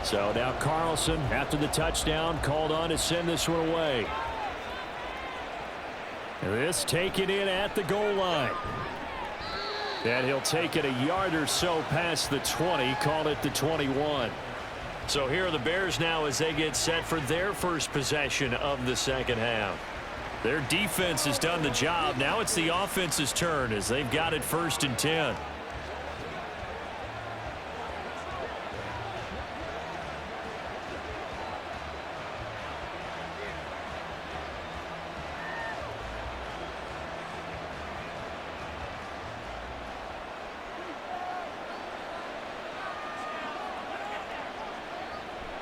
So now Carlson, after the touchdown, called on to send this one away. This taken in at the goal line. And he'll take it a yard or so past the 20, call it the 21. So here are the Bears now as they get set for their first possession of the second half. Their defense has done the job. Now it's the offense's turn as they've got it 1st and 10.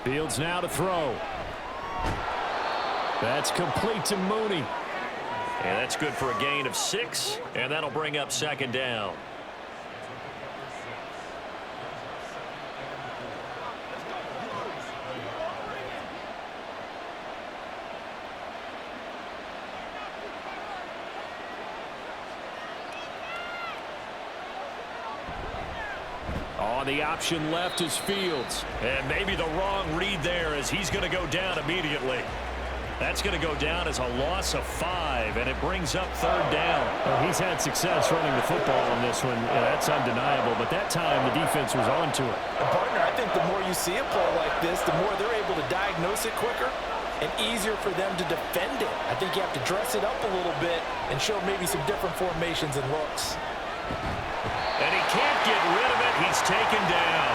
Fields now to throw. That's complete to Mooney. And that's good for a gain of 6, and that'll bring up 2nd down. On the option left is Fields. And maybe the wrong read there as he's going to go down immediately. That's going to go down as a loss of 5, and it brings up 3rd down. Well, he's had success running the football on this one. That's undeniable, but that time the defense was on to it. And partner, I think the more you see a play like this, the more they're able to diagnose it quicker and easier for them to defend it. I think you have to dress it up a little bit and show maybe some different formations and looks. And he can't get rid of it. He's taken down.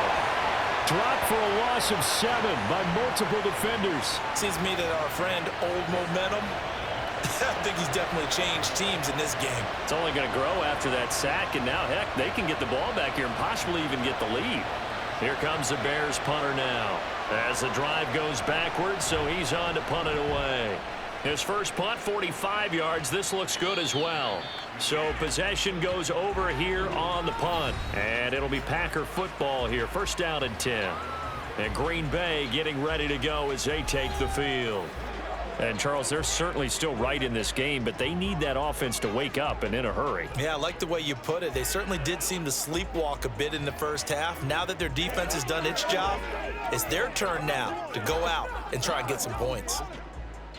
Dropped for a loss of 7 by multiple defenders. Seems to me that our friend, Old Momentum, I think he's definitely changed teams in this game. It's only going to grow after that sack, and now, heck, they can get the ball back here and possibly even get the lead. Here comes the Bears punter now. As the drive goes backwards, so he's on to punt it away. His first punt, 45 yards. This looks good as well. So possession goes over here on the punt. And it'll be Packer football here. 1st down and 10. And Green Bay getting ready to go as they take the field. And, Charles, they're certainly still right in this game, but they need that offense to wake up and in a hurry. Yeah, I like the way you put it. They certainly did seem to sleepwalk a bit in the first half. Now that their defense has done its job, it's their turn now to go out and try and get some points.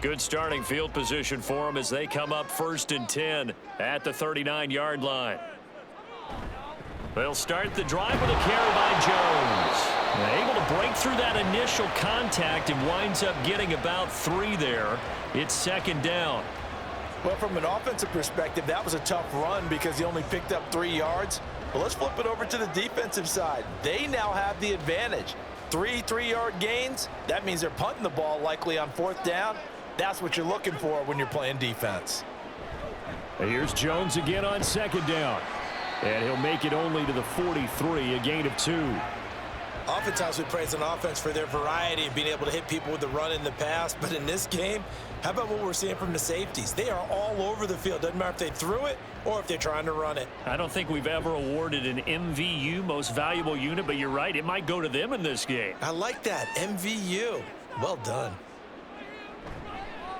Good starting field position for them as they come up 1st and 10 at the 39-yard line. They'll start the drive with a carry by Jones. Able to break through that initial contact and winds up getting about 3 there. It's 2nd down. Well, from an offensive perspective, that was a tough run because he only picked up 3 yards. But let's flip it over to the defensive side. They now have the advantage. 3 3-yard gains. That means they're punting the ball likely on 4th down. That's what you're looking for when you're playing defense. Here's Jones again on 2nd down. And he'll make it only to the 43, a gain of 2. Oftentimes we praise an offense for their variety of being able to hit people with the run in the pass. But in this game, how about what we're seeing from the safeties? They are all over the field. Doesn't matter if they threw it or if they're trying to run it. I don't think we've ever awarded an MVU, most valuable unit, but you're right. It might go to them in this game. I like that. MVU. Well done.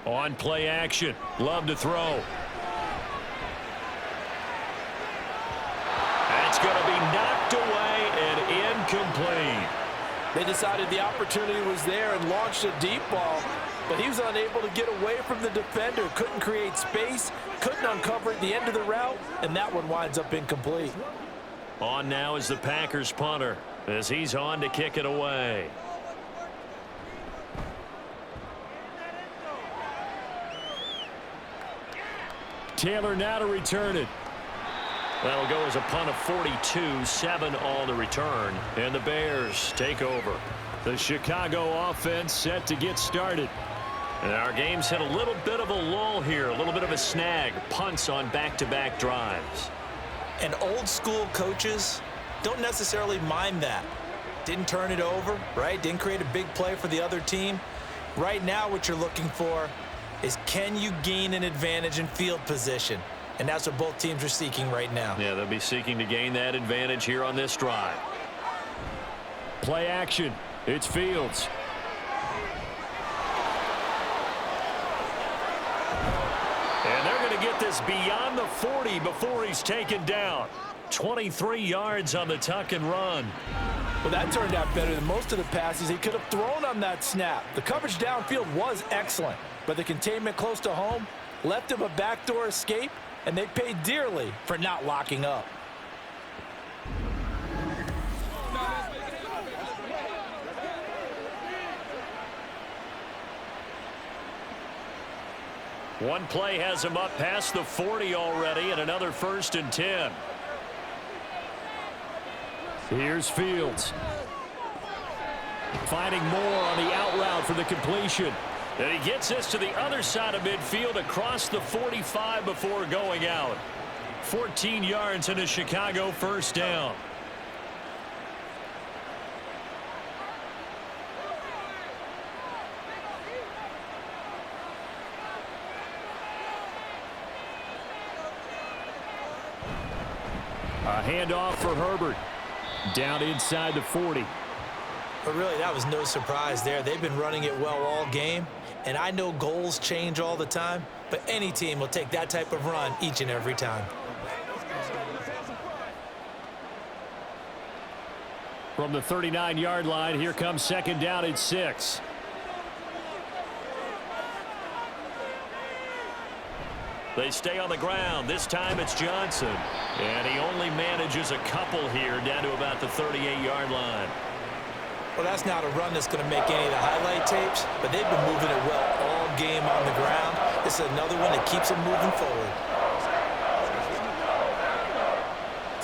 On play action. Love to throw. That's going to be knocked away and incomplete. They decided the opportunity was there and launched a deep ball, but he was unable to get away from the defender. Couldn't create space, couldn't uncover at the end of the route, and that one winds up incomplete. On now is the Packers punter as he's on to kick it away. Taylor now to return it. That'll go as a punt of 42, 7 on the return, and the Bears take over. The Chicago offense set to get started. And our game's hit a little bit of a lull here, a little bit of a snag. Punts on back-to-back drives. And old school coaches don't necessarily mind that. Didn't turn it over, right? Didn't create a big play for the other team. Right now what you're looking for is, can you gain an advantage in field position? And that's what both teams are seeking right now. Yeah, they'll be seeking to gain that advantage here on this drive. Play action. It's Fields. get this beyond the 40 before he's taken down. 23 yards on the tuck and run. Well, that turned out better than most of the passes he could have thrown on that snap. The coverage downfield was excellent, but the containment close to home left him a backdoor escape, and they paid dearly for not locking up. One play has him up past the 40 already, and another 1st and 10. Here's Fields. Finding more on the out route for the completion. And he gets this to the other side of midfield across the 45 before going out. 14 yards and a Chicago 1st down. A handoff for Herbert. Down inside the 40. But really, that was no surprise there. They've been running it well all game, and I know goals change all the time, but any team will take that type of run each and every time. From the 39-yard line, here comes 2nd down and 6. They stay on the ground. This time it's Johnson. And he only manages a couple here down to about the 38-yard line. Well, that's not a run that's going to make any of the highlight tapes, but they've been moving it well all game on the ground. This is another one that keeps them moving forward.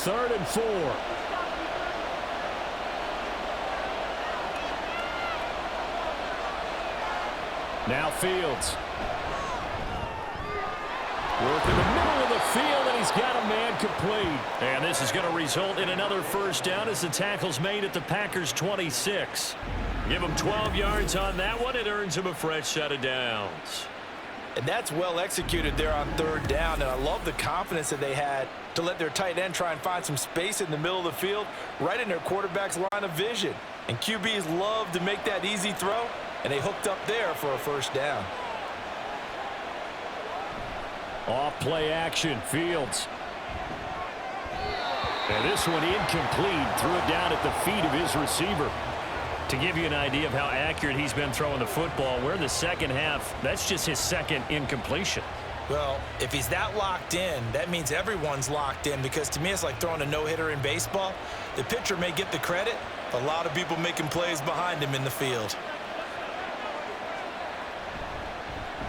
3rd and 4. Now Fields. Work in the middle of the field, and he's got a man complete. And this is going to result in another 1st down as the tackle's made at the Packers' 26. Give him 12 yards on that one. It earns him a fresh set of downs. And that's well executed there on 3rd down, and I love the confidence that they had to let their tight end try and find some space in the middle of the field, right in their quarterback's line of vision. And QBs love to make that easy throw, and they hooked up there for a 1st down. Off play action, Fields. And this one incomplete. Threw it down at the feet of his receiver. To give you an idea of how accurate he's been throwing the football, we're in the 2nd half. That's just his 2nd incompletion. Well, if he's that locked in, that means everyone's locked in, because to me it's like throwing a no-hitter in baseball. The pitcher may get the credit, but a lot of people making plays behind him in the field.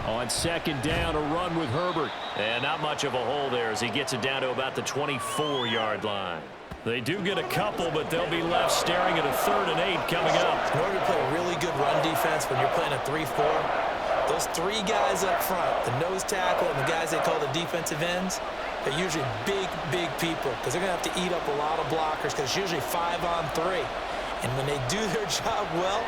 On 2nd down, a run with Herbert. And not much of a hole there as he gets it down to about the 24-yard line. They do get a couple, but they'll be left staring at a 3rd and 8 coming up. In order to play really good run defense when you're playing a 3-4, those 3 guys up front, the nose tackle and the guys they call the defensive ends, they're usually big, big people, because they're going to have to eat up a lot of blockers, because it's usually 5 on 3. And when they do their job well,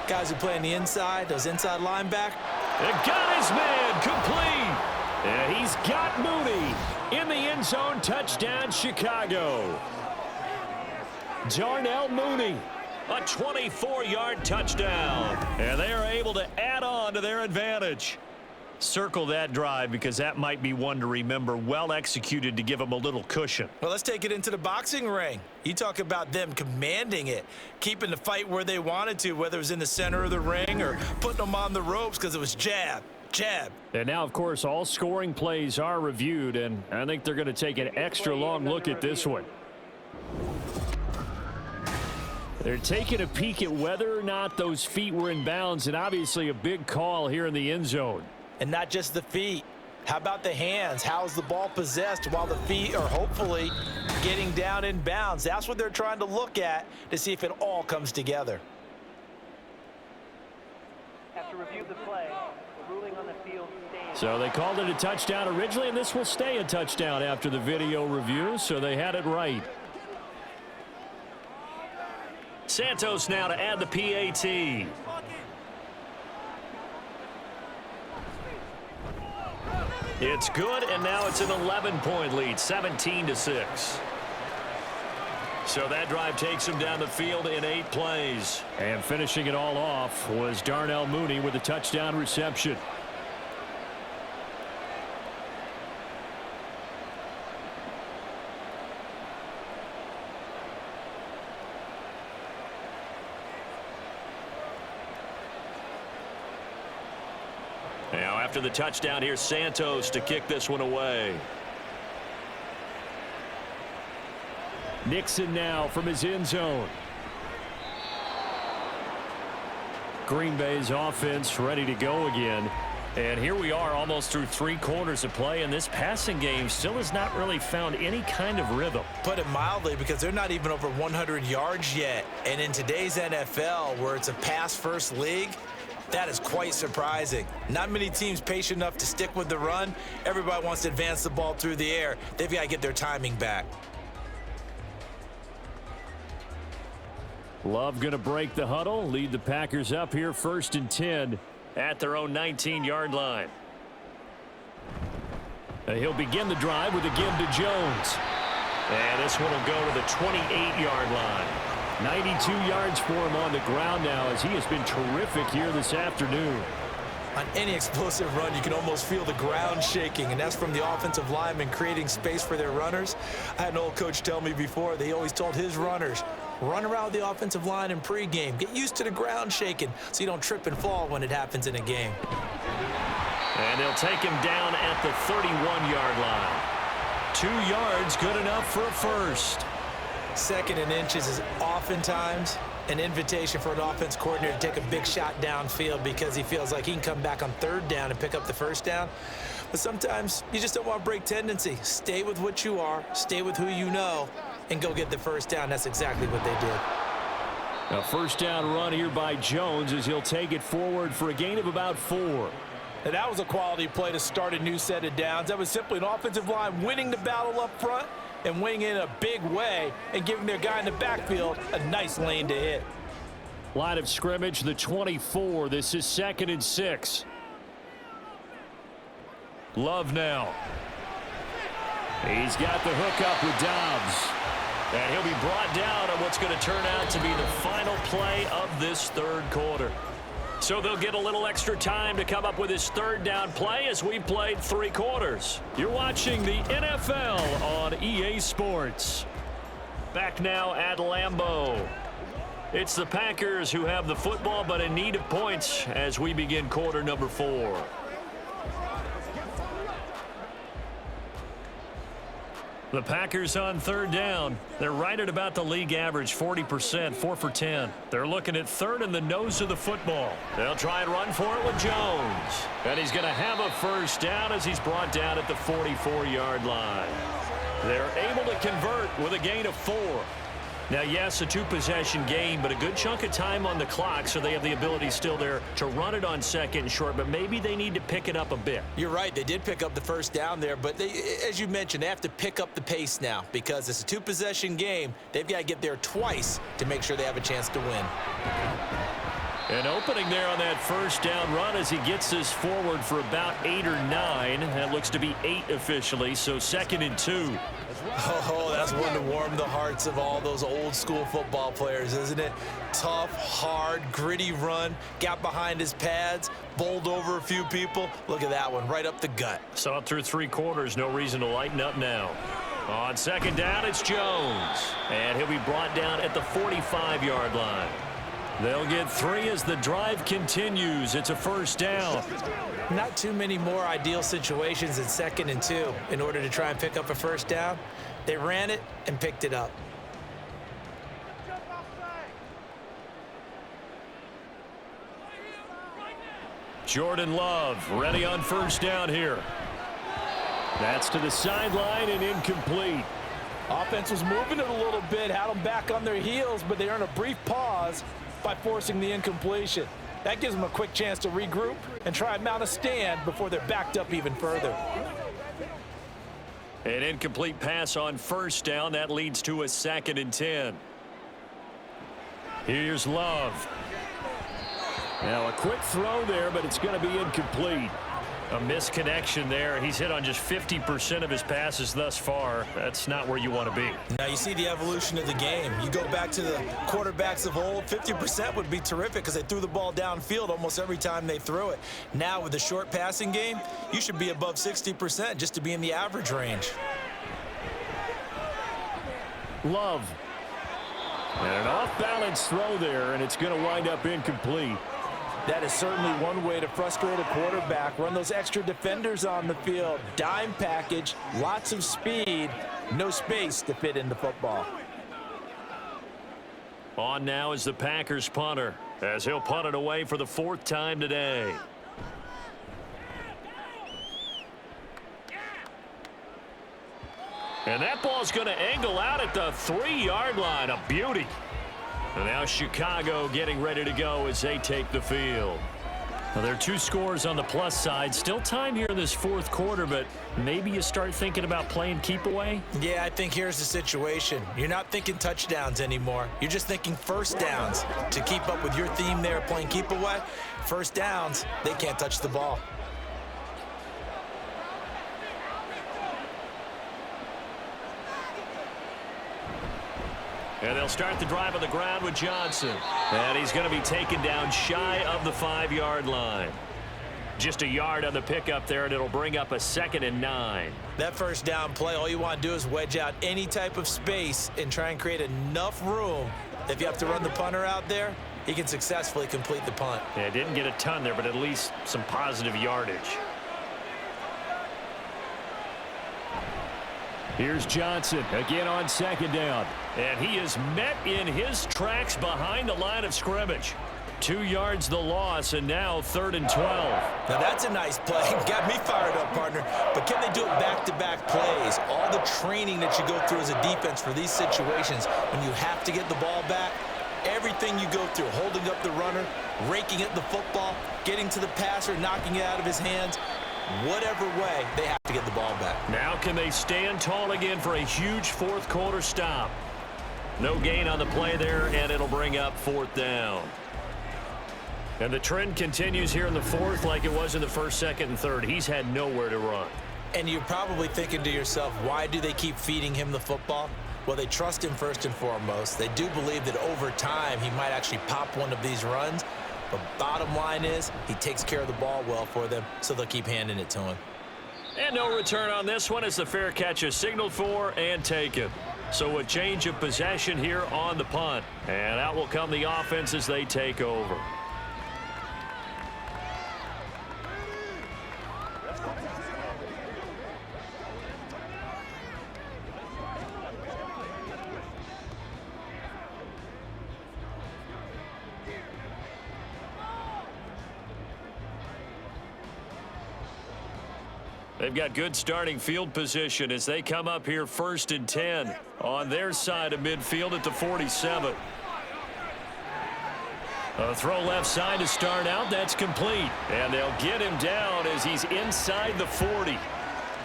guys who play on the inside, those inside linebackers, and got his man complete. And he's got Mooney in the end zone. Touchdown, Chicago. Darnell Mooney, a 24-yard touchdown. And they are able to add on to their advantage. Circle that drive, because that might be one to remember. Well executed to give them a little cushion. Well, let's take it into the boxing ring. You talk about them commanding it, keeping the fight where they wanted to, whether it was in the center of the ring or putting them on the ropes, because it was jab, jab. And now, of course, all scoring plays are reviewed, and I think they're going to take an extra long look at this one. They're taking a peek at whether or not those feet were in bounds, and obviously a big call here in the end zone. And not just the feet. How about the hands? How's the ball possessed while the feet are hopefully getting down in bounds? That's what they're trying to look at to see if it all comes together. After review of the play, the ruling on the field stands. So they called it a touchdown originally, and this will stay a touchdown after the video review, so they had it right. Santos now to add the PAT. It's good, and now it's an 11-point lead, 17-6. So that drive takes him down the field in 8 plays. And finishing it all off was Darnell Mooney with a touchdown reception. after the touchdown. Here's Santos to kick this one away. Nixon now from his end zone. Green Bay's offense ready to go again. And here we are almost through 3 quarters of play, and this passing game still has not really found any kind of rhythm. Put it mildly, because they're not even over 100 yards yet. And in today's NFL, where it's a pass-first league, that is quite surprising. Not many teams patient enough to stick with the run. Everybody wants to advance the ball through the air. They've got to get their timing back. Love going to break the huddle, lead the Packers up here 1st and 10. At their own 19-yard line. He'll begin the drive with a give to Jones. And this one will go to the 28-yard line. 92 yards for him on the ground now, as he has been terrific here this afternoon. On any explosive run, you can almost feel the ground shaking, and that's from the offensive linemen creating space for their runners. I had an old coach tell me before, they always told his runners, run around the offensive line in pregame. Get used to the ground shaking so you don't trip and fall when it happens in a game. And they'll take him down at the 31-yard line. 2 yards, good enough for a first. 2nd and inches is oftentimes an invitation for an offense coordinator to take a big shot downfield because he feels like he can come back on 3rd down and pick up the 1st down. But sometimes you just don't want to break tendency. Stay with what you are, stay with who you know, and go get the 1st down. That's exactly what they did. A 1st down run here by Jones as he'll take it forward for a gain of about 4. And that was a quality play to start a new set of downs. That was simply an offensive line winning the battle up front and winning in a big way and giving their guy in the backfield a nice lane to hit. Line of scrimmage, the 24. This is 2nd and 6. Love now. He's got the hook up with Dobbs. And he'll be brought down on what's going to turn out to be the final play of this 3rd quarter. So they'll get a little extra time to come up with his 3rd down play as we played 3 quarters. You're watching the NFL on EA Sports. Back now at Lambeau. It's the Packers who have the football but in need of points as we begin quarter number 4. The Packers on 3rd down. They're right at about the league average, 40%, 4 for 10. They're looking at 3rd in the nose of the football. They'll try and run for it with Jones. And he's going to have a 1st down as he's brought down at the 44-yard line. They're able to convert with a gain of 4. Now, yes, a 2-possession game, but a good chunk of time on the clock, so they have the ability still there to run it on 2nd and short, but maybe they need to pick it up a bit. You're right. They did pick up the 1st down there, but as you mentioned, they have to pick up the pace now because it's a 2-possession game. They've got to get there twice to make sure they have a chance to win. An opening there on that 1st down run as he gets this forward for about 8 or 9. That looks to be 8 officially, so 2nd and 2. Oh, that's one to warm the hearts of all those old school football players, isn't it? Tough, hard, gritty run, got behind his pads, bowled over a few people. Look at that one, right up the gut. Saw it through 3 quarters, no reason to lighten up now. On 2nd down, it's Jones. And he'll be brought down at the 45-yard line. They'll get 3 as the drive continues. It's a 1st down. Not too many more ideal situations in 2nd and 2 in order to try and pick up a 1st down. They ran it and picked it up. Jordan Love ready on 1st down here. That's to the sideline and incomplete. Offense was moving it a little bit, had them back on their heels, but they earned a brief pause by forcing the incompletion. That gives them a quick chance to regroup and try and mount a stand before they're backed up even further. An incomplete pass on 1st down. That leads to a 2nd and 10. Here's Love. Now a quick throw there, but it's going to be incomplete. A misconnection there. He's hit on just 50% of his passes thus far. That's not where you want to be. Now you see the evolution of the game. You go back to the quarterbacks of old, 50% would be terrific because they threw the ball downfield almost every time they threw it. Now with the short passing game, you should be above 60% just to be in the average range. Love. And an off-balance throw there, and it's going to wind up incomplete. That is certainly one way to frustrate a quarterback. Run those extra defenders on the field. Dime package, lots of speed, no space to fit in the football. On now is the Packers punter, as he'll punt it away for the 4th time today. And that ball's going to angle out at the 3-yard line. A beauty. And now Chicago getting ready to go as they take the field. Now, there are 2 scores on the plus side. Still time here in this 4th quarter, but maybe you start thinking about playing keep away? Yeah, I think here's the situation. You're not thinking touchdowns anymore. You're just thinking first downs. To keep up with your theme there, playing keep away, first downs, they can't touch the ball. And they'll start the drive on the ground with Johnson. And he's going to be taken down shy of the 5-yard line. Just a yard on the pickup there, and it'll bring up a 2nd and 9. That first down play, all you want to do is wedge out any type of space and try and create enough room. If you have to run the punter out there, he can successfully complete the punt. Yeah, didn't get a ton there, but at least some positive yardage. Here's Johnson again on 2nd down. And he is met in his tracks behind the line of scrimmage. 2 yards the loss, and now 3rd and 12. Now that's a nice play. Got me fired up, partner. But can they do it back-to-back plays? All the training that you go through as a defense for these situations, when you have to get the ball back, everything you go through, holding up the runner, raking at the football, getting to the passer, knocking it out of his hands, whatever way, they have to get the ball back. Now can they stand tall again for a huge 4th quarter stop? No gain on the play there, and it'll bring up 4th down. And the trend continues here in the 4th like it was in the 1st, 2nd, and 3rd. He's had nowhere to run. And you're probably thinking to yourself, why do they keep feeding him the football? Well, they trust him first and foremost. They do believe that over time he might actually pop one of these runs. But bottom line is he takes care of the ball well for them, so they'll keep handing it to him. And no return on this one as the fair catch is signaled for and taken. So a change of possession here on the punt. And out will come the offense as they take over. They've got good starting field position as they come up here 1st and 10 on their side of midfield at the 47. A throw left side to start out. That's complete. And they'll get him down as he's inside the 40.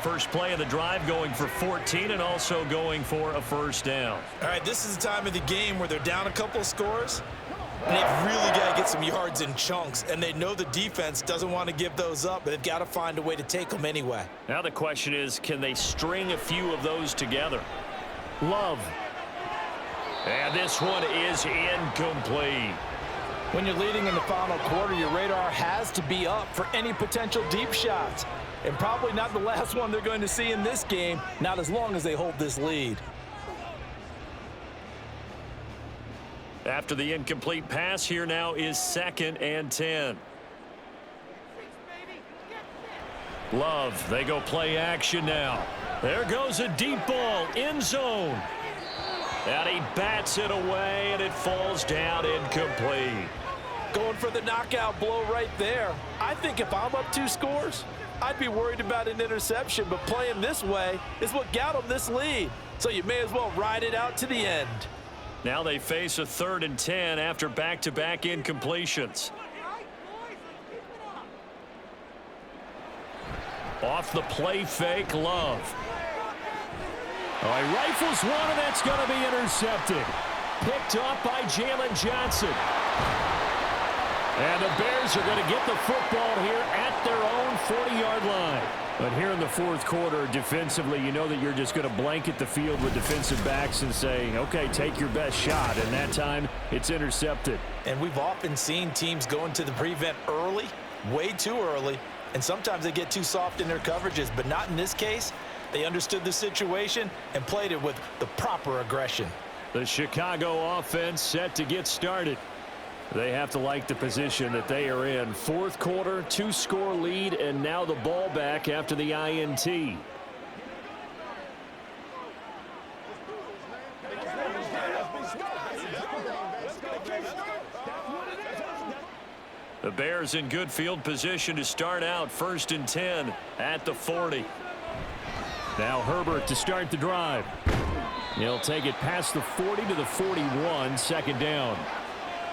First play of the drive going for 14 and also going for a 1st down. All right, this is the time of the game where they're down a couple of scores. And they've really got to get some yards in chunks, and they know the defense doesn't want to give those up, but they've got to find a way to take them anyway. Now the question is, can they string a few of those together? Love. And this one is incomplete. When you're leading in the final quarter, your radar has to be up for any potential deep shots. And probably not the last one they're going to see in this game, not as long as they hold this lead. After the incomplete pass, here now is 2nd and 10. Love, they go play action now. There goes a deep ball, end zone. And he bats it away, and it falls down incomplete. Going for the knockout blow right there. I think if I'm up 2 scores, I'd be worried about an interception, but playing this way is what got them this lead. So you may as well ride it out to the end. Now they face a 3rd and 10 after back-to-back incompletions. Off the play fake, Love. Oh, he rifles one, and that's going to be intercepted. Picked off by Jalen Johnson. And the Bears are going to get the football here at their own 40-yard line. But here in the 4th quarter, defensively, you know that you're just going to blanket the field with defensive backs and say, okay, take your best shot. And that time, it's intercepted. And we've often seen teams go into the prevent early, way too early, and sometimes they get too soft in their coverages, but not in this case. They understood the situation and played it with the proper aggression. The Chicago offense set to get started. They have to like the position that they are in. Fourth quarter, 2-score lead, and now the ball back after the INT. The Bears in good field position to start out. 1st and 10 at the 40. Now Herbert to start the drive. He'll take it past the 40 to the 41, 2nd down.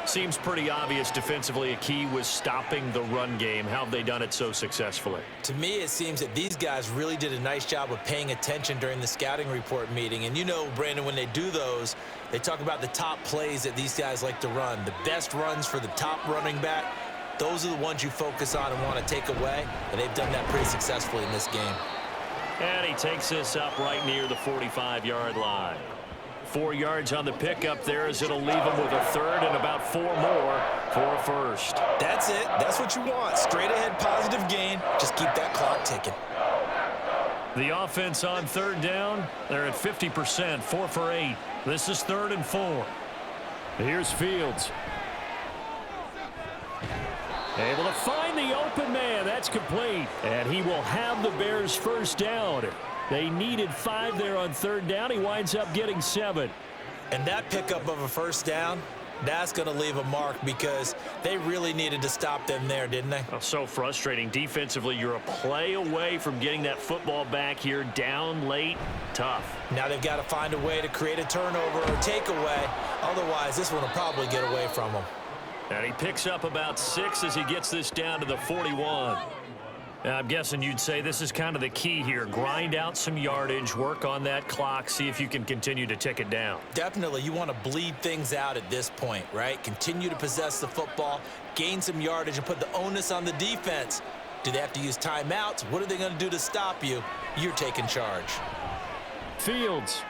Seems pretty obvious defensively a key was stopping the run game. How have they done it so successfully? To me, it seems that these guys really did a nice job of paying attention during the scouting report meeting. And you know, Brandon, when they do those, they talk about the top plays that these guys like to run. The best runs for the top running back, those are the ones you focus on and want to take away. And they've done that pretty successfully in this game. And he takes this up right near the 45-yard line. 4 yards on the pickup there as it'll leave him with a 3rd and about 4 more for a 1st. That's it. That's what you want. Straight ahead positive gain. Just keep that clock ticking. The offense on 3rd down. They're at 50%, 4 for 8. This is 3rd and 4. Here's Fields. Able to find the open man. That's complete. And he will have the Bears' 1st down. They needed 5 there on 3rd down. He winds up getting 7. And that pickup of a 1st down, that's going to leave a mark because they really needed to stop them there, didn't they? Oh, so frustrating. Defensively, you're a play away from getting that football back here. Down late, tough. Now they've got to find a way to create a turnover or takeaway. Otherwise, this one will probably get away from them. And he picks up about 6 as he gets this down to the 41. Now, I'm guessing you'd say this is kind of the key here. Grind out some yardage, work on that clock, see if you can continue to tick it down. Definitely. You want to bleed things out at this point, right? Continue to possess the football, gain some yardage, and put the onus on the defense. Do they have to use timeouts? What are they going to do to stop you? You're taking charge. Fields.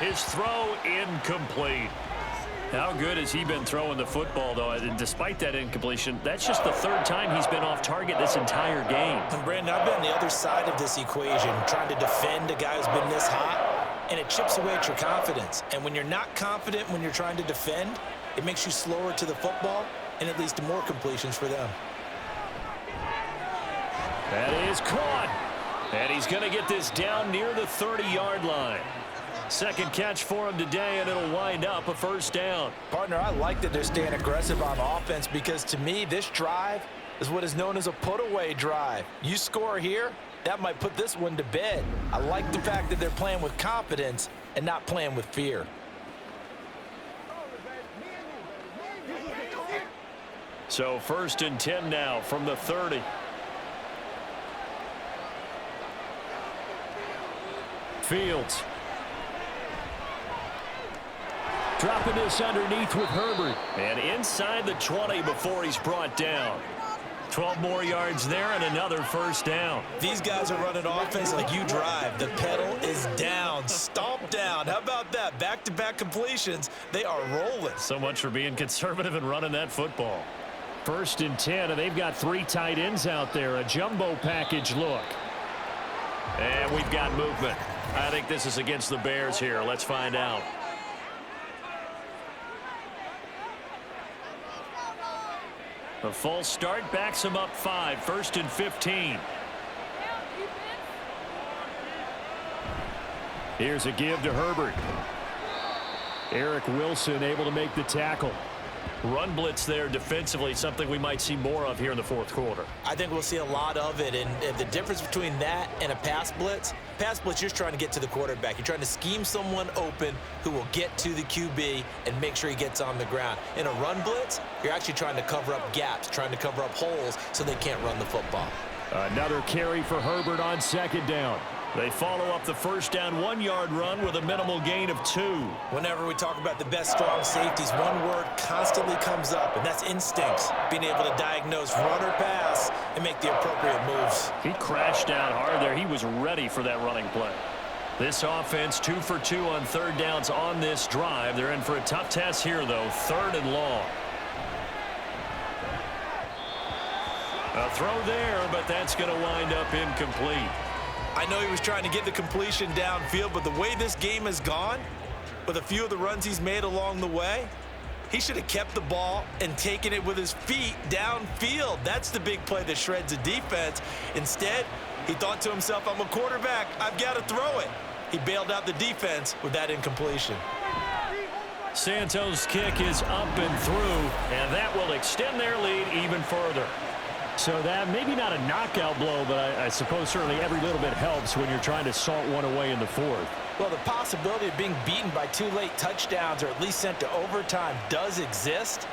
His throw incomplete. How good has he been throwing the football, though? Despite that incompletion, that's just the 3rd time he's been off target this entire game. And Brandon, I've been on the other side of this equation, trying to defend a guy who's been this hot, and it chips away at your confidence. And when you're not confident when you're trying to defend, it makes you slower to the football, and it leads to more completions for them. That is caught. And he's going to get this down near the 30-yard line. 2nd catch for him today, and it'll wind up a 1st down. Partner, I like that they're staying aggressive on offense because, to me, this drive is what is known as a put-away drive. You score here, that might put this one to bed. I like the fact that they're playing with confidence and not playing with fear. So 1st and 10 now from the 30. Fields. Dropping this underneath with Herbert. And inside the 20 before he's brought down. 12 more yards there and another 1st down. These guys are running offense like you drive. The pedal is down, stomp down. How about that? Back-to-back completions. They are rolling. So much for being conservative and running that football. 1st and 10, and they've got 3 tight ends out there. A jumbo package look. And we've got movement. I think this is against the Bears here. Let's find out. A false start backs him up 5. 1st and 15. Here's a give to Herbert. Eric Wilson able to make the tackle. Run blitz there defensively, something we might see more of here in the 4th quarter. I think we'll see a lot of it, and the difference between that and a pass blitz, you're just trying to get to the quarterback. You're trying to scheme someone open who will get to the QB and make sure he gets on the ground. In a run blitz, you're actually trying to cover up gaps, trying to cover up holes so they can't run the football. Another carry for Herbert on 2nd down. They follow up the 1st down 1-yard run with a minimal gain of 2. Whenever we talk about the best strong safeties, one word constantly comes up, and that's instincts. Being able to diagnose run or pass and make the appropriate moves. He crashed down hard there. He was ready for that running play. This offense 2 for 2 on 3rd downs on this drive. They're in for a tough test here, though. 3rd and long. A throw there, but that's going to wind up incomplete. I know he was trying to get the completion downfield, but the way this game has gone, with a few of the runs he's made along the way, He should have kept the ball and taken it with his feet downfield. That's the big play that shreds a defense. Instead, he thought to himself, I'm a quarterback. I've got to throw it. He bailed out the defense with that incompletion. Santos' kick is up and through, and that will extend their lead even further. So that maybe not a knockout blow, but I suppose certainly every little bit helps when you're trying to salt one away in the fourth. Well, the possibility of being beaten by 2 late touchdowns or at least sent to overtime does exist,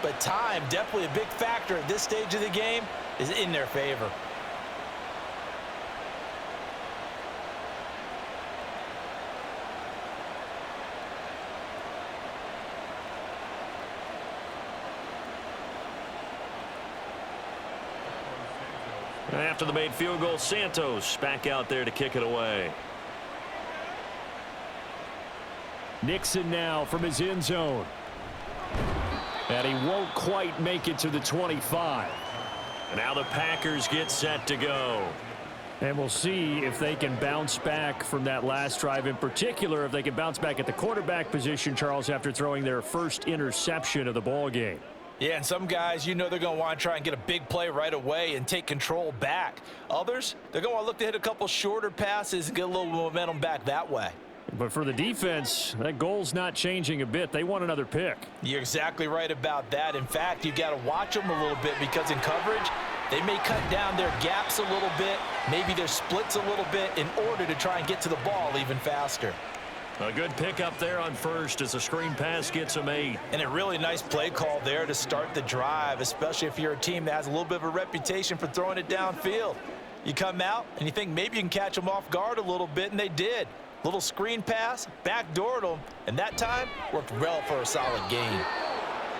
but time, definitely a big factor at this stage of the game, is in their favor. After the made field goal, Santos back out there to kick it away. Nixon now from his end zone. And he won't quite make it to the 25. And now the Packers get set to go. And we'll see if they can bounce back from that last drive, in particular if they can bounce back at the quarterback position, Charles, after throwing their first interception of the ball game. Yeah, and some guys, you know they're going to want to try and get a big play right away and take control back. Others, they're going to want to look to hit a couple shorter passes and get a little momentum back that way. But for the defense, that goal's not changing a bit. They want another pick. You're exactly right about that. In fact, you've got to watch them a little bit because in coverage, they may cut down their gaps a little bit, maybe their splits a little bit in order to try and get to the ball even faster. A good pickup there on first as the screen pass gets him 8. And a really nice play call there to start the drive, especially if you're a team that has a little bit of a reputation for throwing it downfield. You come out and you think maybe you can catch them off guard a little bit, and they did. Little screen pass, backdoored them, and that time worked well for a solid gain.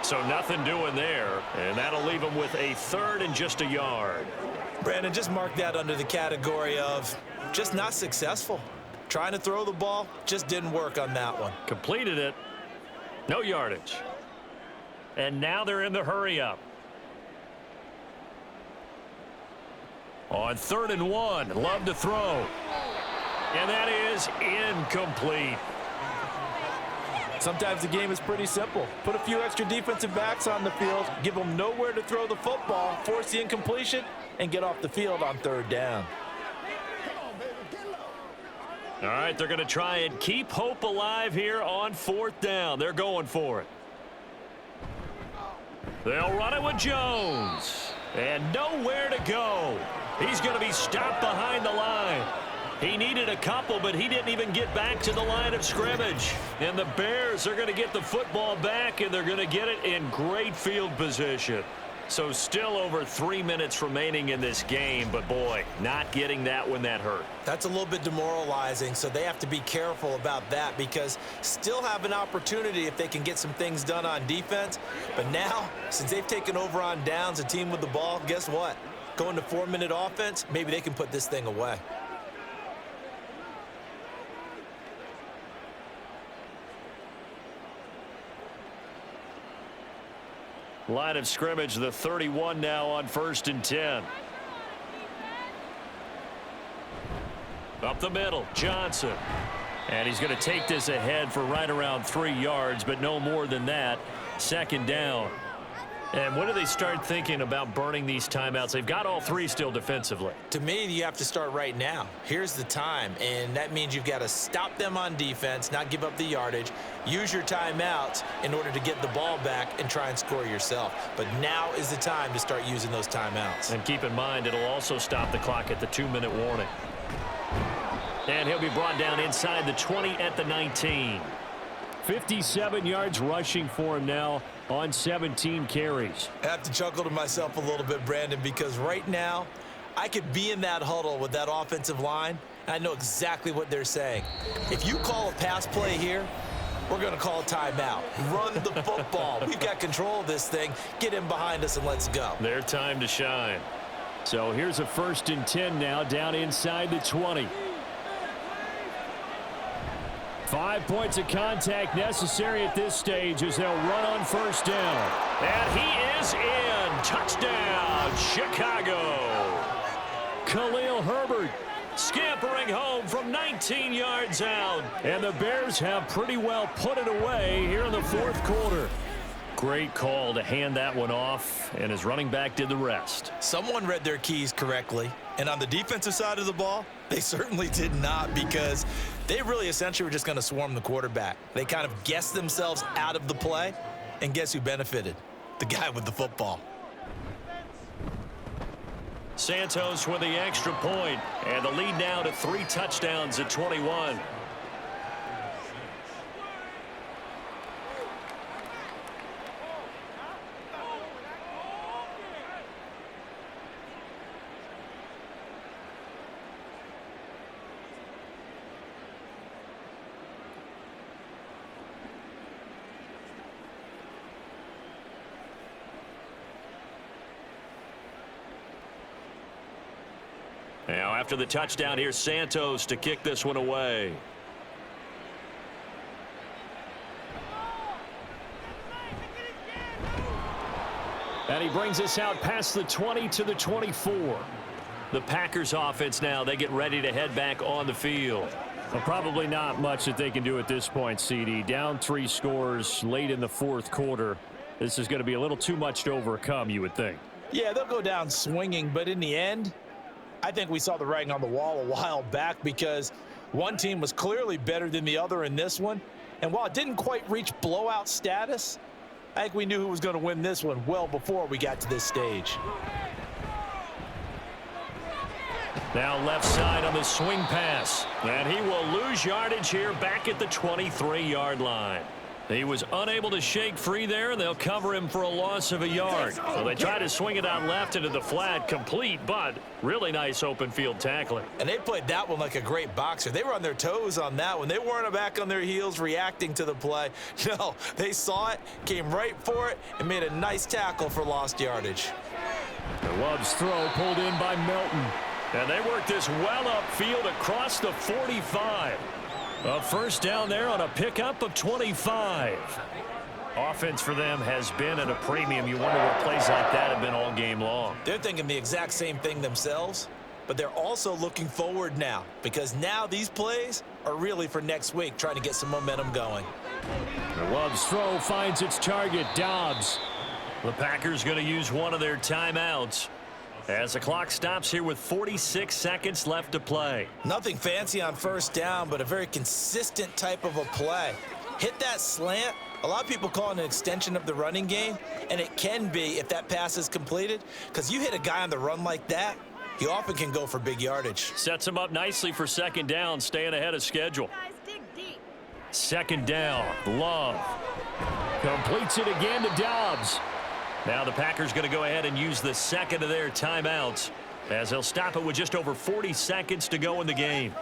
So nothing doing there, and that'll leave them with a 3rd and just a yard. Brandon, just mark that under the category of just not successful. Trying to throw the ball just didn't work on that one. Completed it. No yardage. And now they're in the hurry up. On 3rd and 1, love to throw. And that is incomplete. Sometimes the game is pretty simple. Put a few extra defensive backs on the field, give them nowhere to throw the football, force the incompletion, and get off the field on 3rd down. All right, they're going to try and keep hope alive here on 4th down. They're going for it. They'll run it with Jones. And nowhere to go. He's going to be stopped behind the line. He needed a couple, but he didn't even get back to the line of scrimmage. And the Bears are going to get the football back, and they're going to get it in great field position. So still over 3 minutes remaining in this game, but boy, not getting that when that hurt. That's a little bit demoralizing, so they have to be careful about that because still have an opportunity if they can get some things done on defense. But now, since they've taken over on downs, a team with the ball, guess what? Going to 4-minute offense, maybe they can put this thing away. Line of scrimmage, the 31 now on 1st and 10. Up the middle, Johnson. And he's going to take this ahead for right around 3 yards, but no more than that. 2nd down. And when do they start thinking about burning these timeouts? They've got all 3 still defensively. To me, you have to start right now. Here's the time, and that means you've got to stop them on defense, not give up the yardage, use your timeouts in order to get the ball back and try and score yourself. But now is the time to start using those timeouts. And keep in mind, it'll also stop the clock at the 2-minute warning. And he'll be brought down inside the 20 at the 19. 57 yards rushing for him now on 17 carries. I have to chuckle to myself a little bit, Brandon, because right now I could be in that huddle with that offensive line, and I know exactly what they're saying. If you call a pass play here, we're going to call a timeout. Run the football. We've got control of this thing. Get in behind us and let's go. Their time to shine. So here's a 1st and 10 now down inside the 20. 5 points of contact necessary at this stage as they'll run on 1st down. And he is in. Touchdown, Chicago. Khalil Herbert scampering home from 19 yards out. And the Bears have pretty well put it away here in the 4th quarter. Great call to hand that one off, and his running back did the rest. Someone read their keys correctly, and on the defensive side of the ball, they certainly did not, because they really essentially were just going to swarm the quarterback. They kind of guessed themselves out of the play, and guess who benefited? The guy with the football. Santos with the extra point, and the lead now to 3 touchdowns at 21. Now, after the touchdown, here's Santos to kick this one away. And he brings us out past the 20 to the 24. The Packers offense now, they get ready to head back on the field. Well, probably not much that they can do at this point, CD. Down 3 scores late in the 4th quarter. This is going to be a little too much to overcome, you would think. Yeah, they'll go down swinging, but in the end, I think we saw the writing on the wall a while back, because one team was clearly better than the other in this one. And while it didn't quite reach blowout status, I think we knew who was going to win this one well before we got to this stage. Now left side on the swing pass. And he will lose yardage here back at the 23-yard line. He was unable to shake free there, and they'll cover him for a loss of a yard. So they try to swing it out left into the flat, complete, but really nice open field tackling. And they played that one like a great boxer. They were on their toes on that one. They weren't back on their heels reacting to the play. No, they saw it, came right for it, and made a nice tackle for lost yardage. The Love's throw pulled in by Melton. And they work this well upfield across the 45. A first down there on a pickup of 25. Offense for them has been at a premium. You wonder what plays like that have been all game long. They're thinking the exact same thing themselves, but they're also looking forward now, because now these plays are really for next week, trying to get some momentum going. The Love's throw finds its target, Dobbs. The Packers going to use one of their timeouts as the clock stops here with 46 seconds left to play. Nothing fancy on first down, but a very consistent type of a play. Hit that slant. A lot of people call it an extension of the running game, and it can be if that pass is completed, because you hit a guy on the run like that, he often can go for big yardage. Sets him up nicely for second down, staying ahead of schedule. Second down, Love. Completes it again to Dobbs. Now the Packers going to go ahead and use the second of their timeouts, as they'll stop it with just over 40 seconds to go in the game.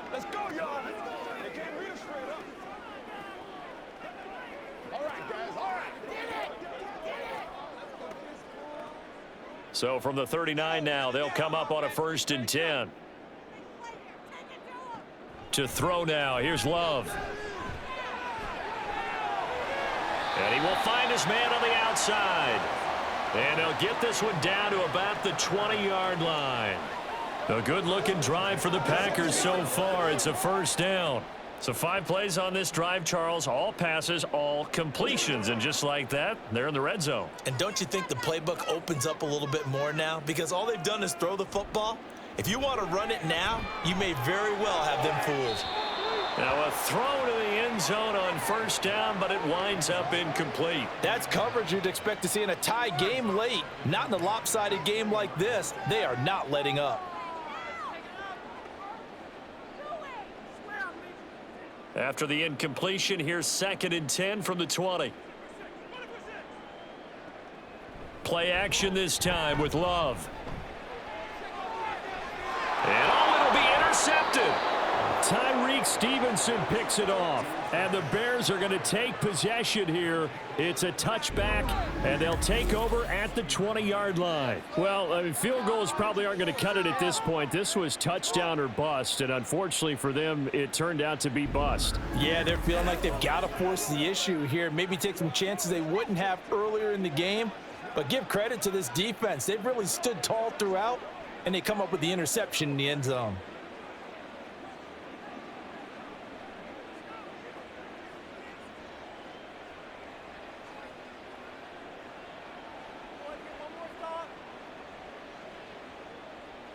Let's go, y'all. They can't read us straight up. All right, guys. All right. So from the 39 now, they'll come up on a 1st and 10. To throw now, here's Love. And he will find his man on the outside. And he'll get this one down to about the 20-yard line. A good-looking drive for the Packers so far. It's a first down. So 5 plays on this drive, Charles. All passes, all completions. And just like that, they're in the red zone. And don't you think the playbook opens up a little bit more now? Because all they've done is throw the football. If you want to run it now, you may very well have them fooled. Now a throw to the end zone on first down, but it winds up incomplete. That's coverage you'd expect to see in a tie game late. Not in a lopsided game like this. They are not letting up. After the incompletion, here's 2nd and 10 from the 20. Play action this time with Love. And it'll be intercepted. Tyreek Stevenson picks it off, and the Bears are going to take possession here. It's a touchback, and they'll take over at the 20-yard line. Well, I mean, field goals probably aren't going to cut it at this point. This was touchdown or bust, and unfortunately for them, it turned out to be bust. Yeah, they're feeling like they've got to force the issue here. Maybe take some chances they wouldn't have earlier in the game, but give credit to this defense. They've really stood tall throughout, and they come up with the interception in the end zone.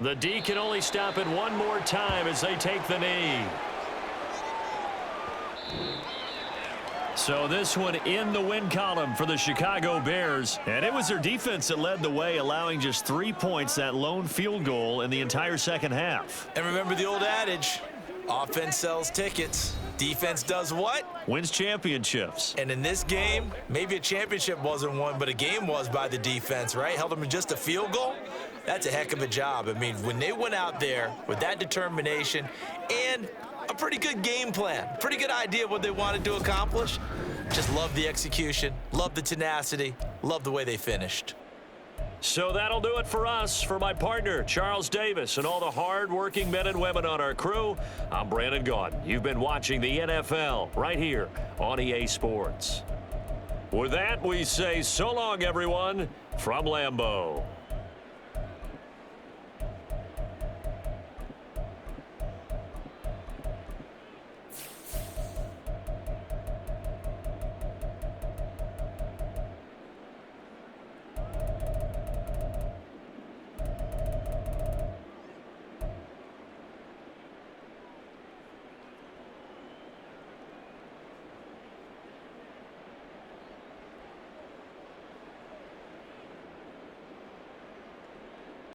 The D can only stop it one more time as they take the knee. So this one in the win column for the Chicago Bears. And it was their defense that led the way, allowing just 3 points, that lone field goal in the entire second half. And remember the old adage, offense sells tickets. Defense does what? Wins championships. And in this game, maybe a championship wasn't won, but a game was by the defense, right? Held them to just a field goal. That's a heck of a job. I mean, when they went out there with that determination and a pretty good game plan, pretty good idea of what they wanted to accomplish, just love the execution, love the tenacity, love the way they finished. So that'll do it for us. For my partner, Charles Davis, and all the hard-working men and women on our crew, I'm Brandon Gaudin. You've been watching the NFL right here on EA Sports. With that, we say so long, everyone, from Lambeau.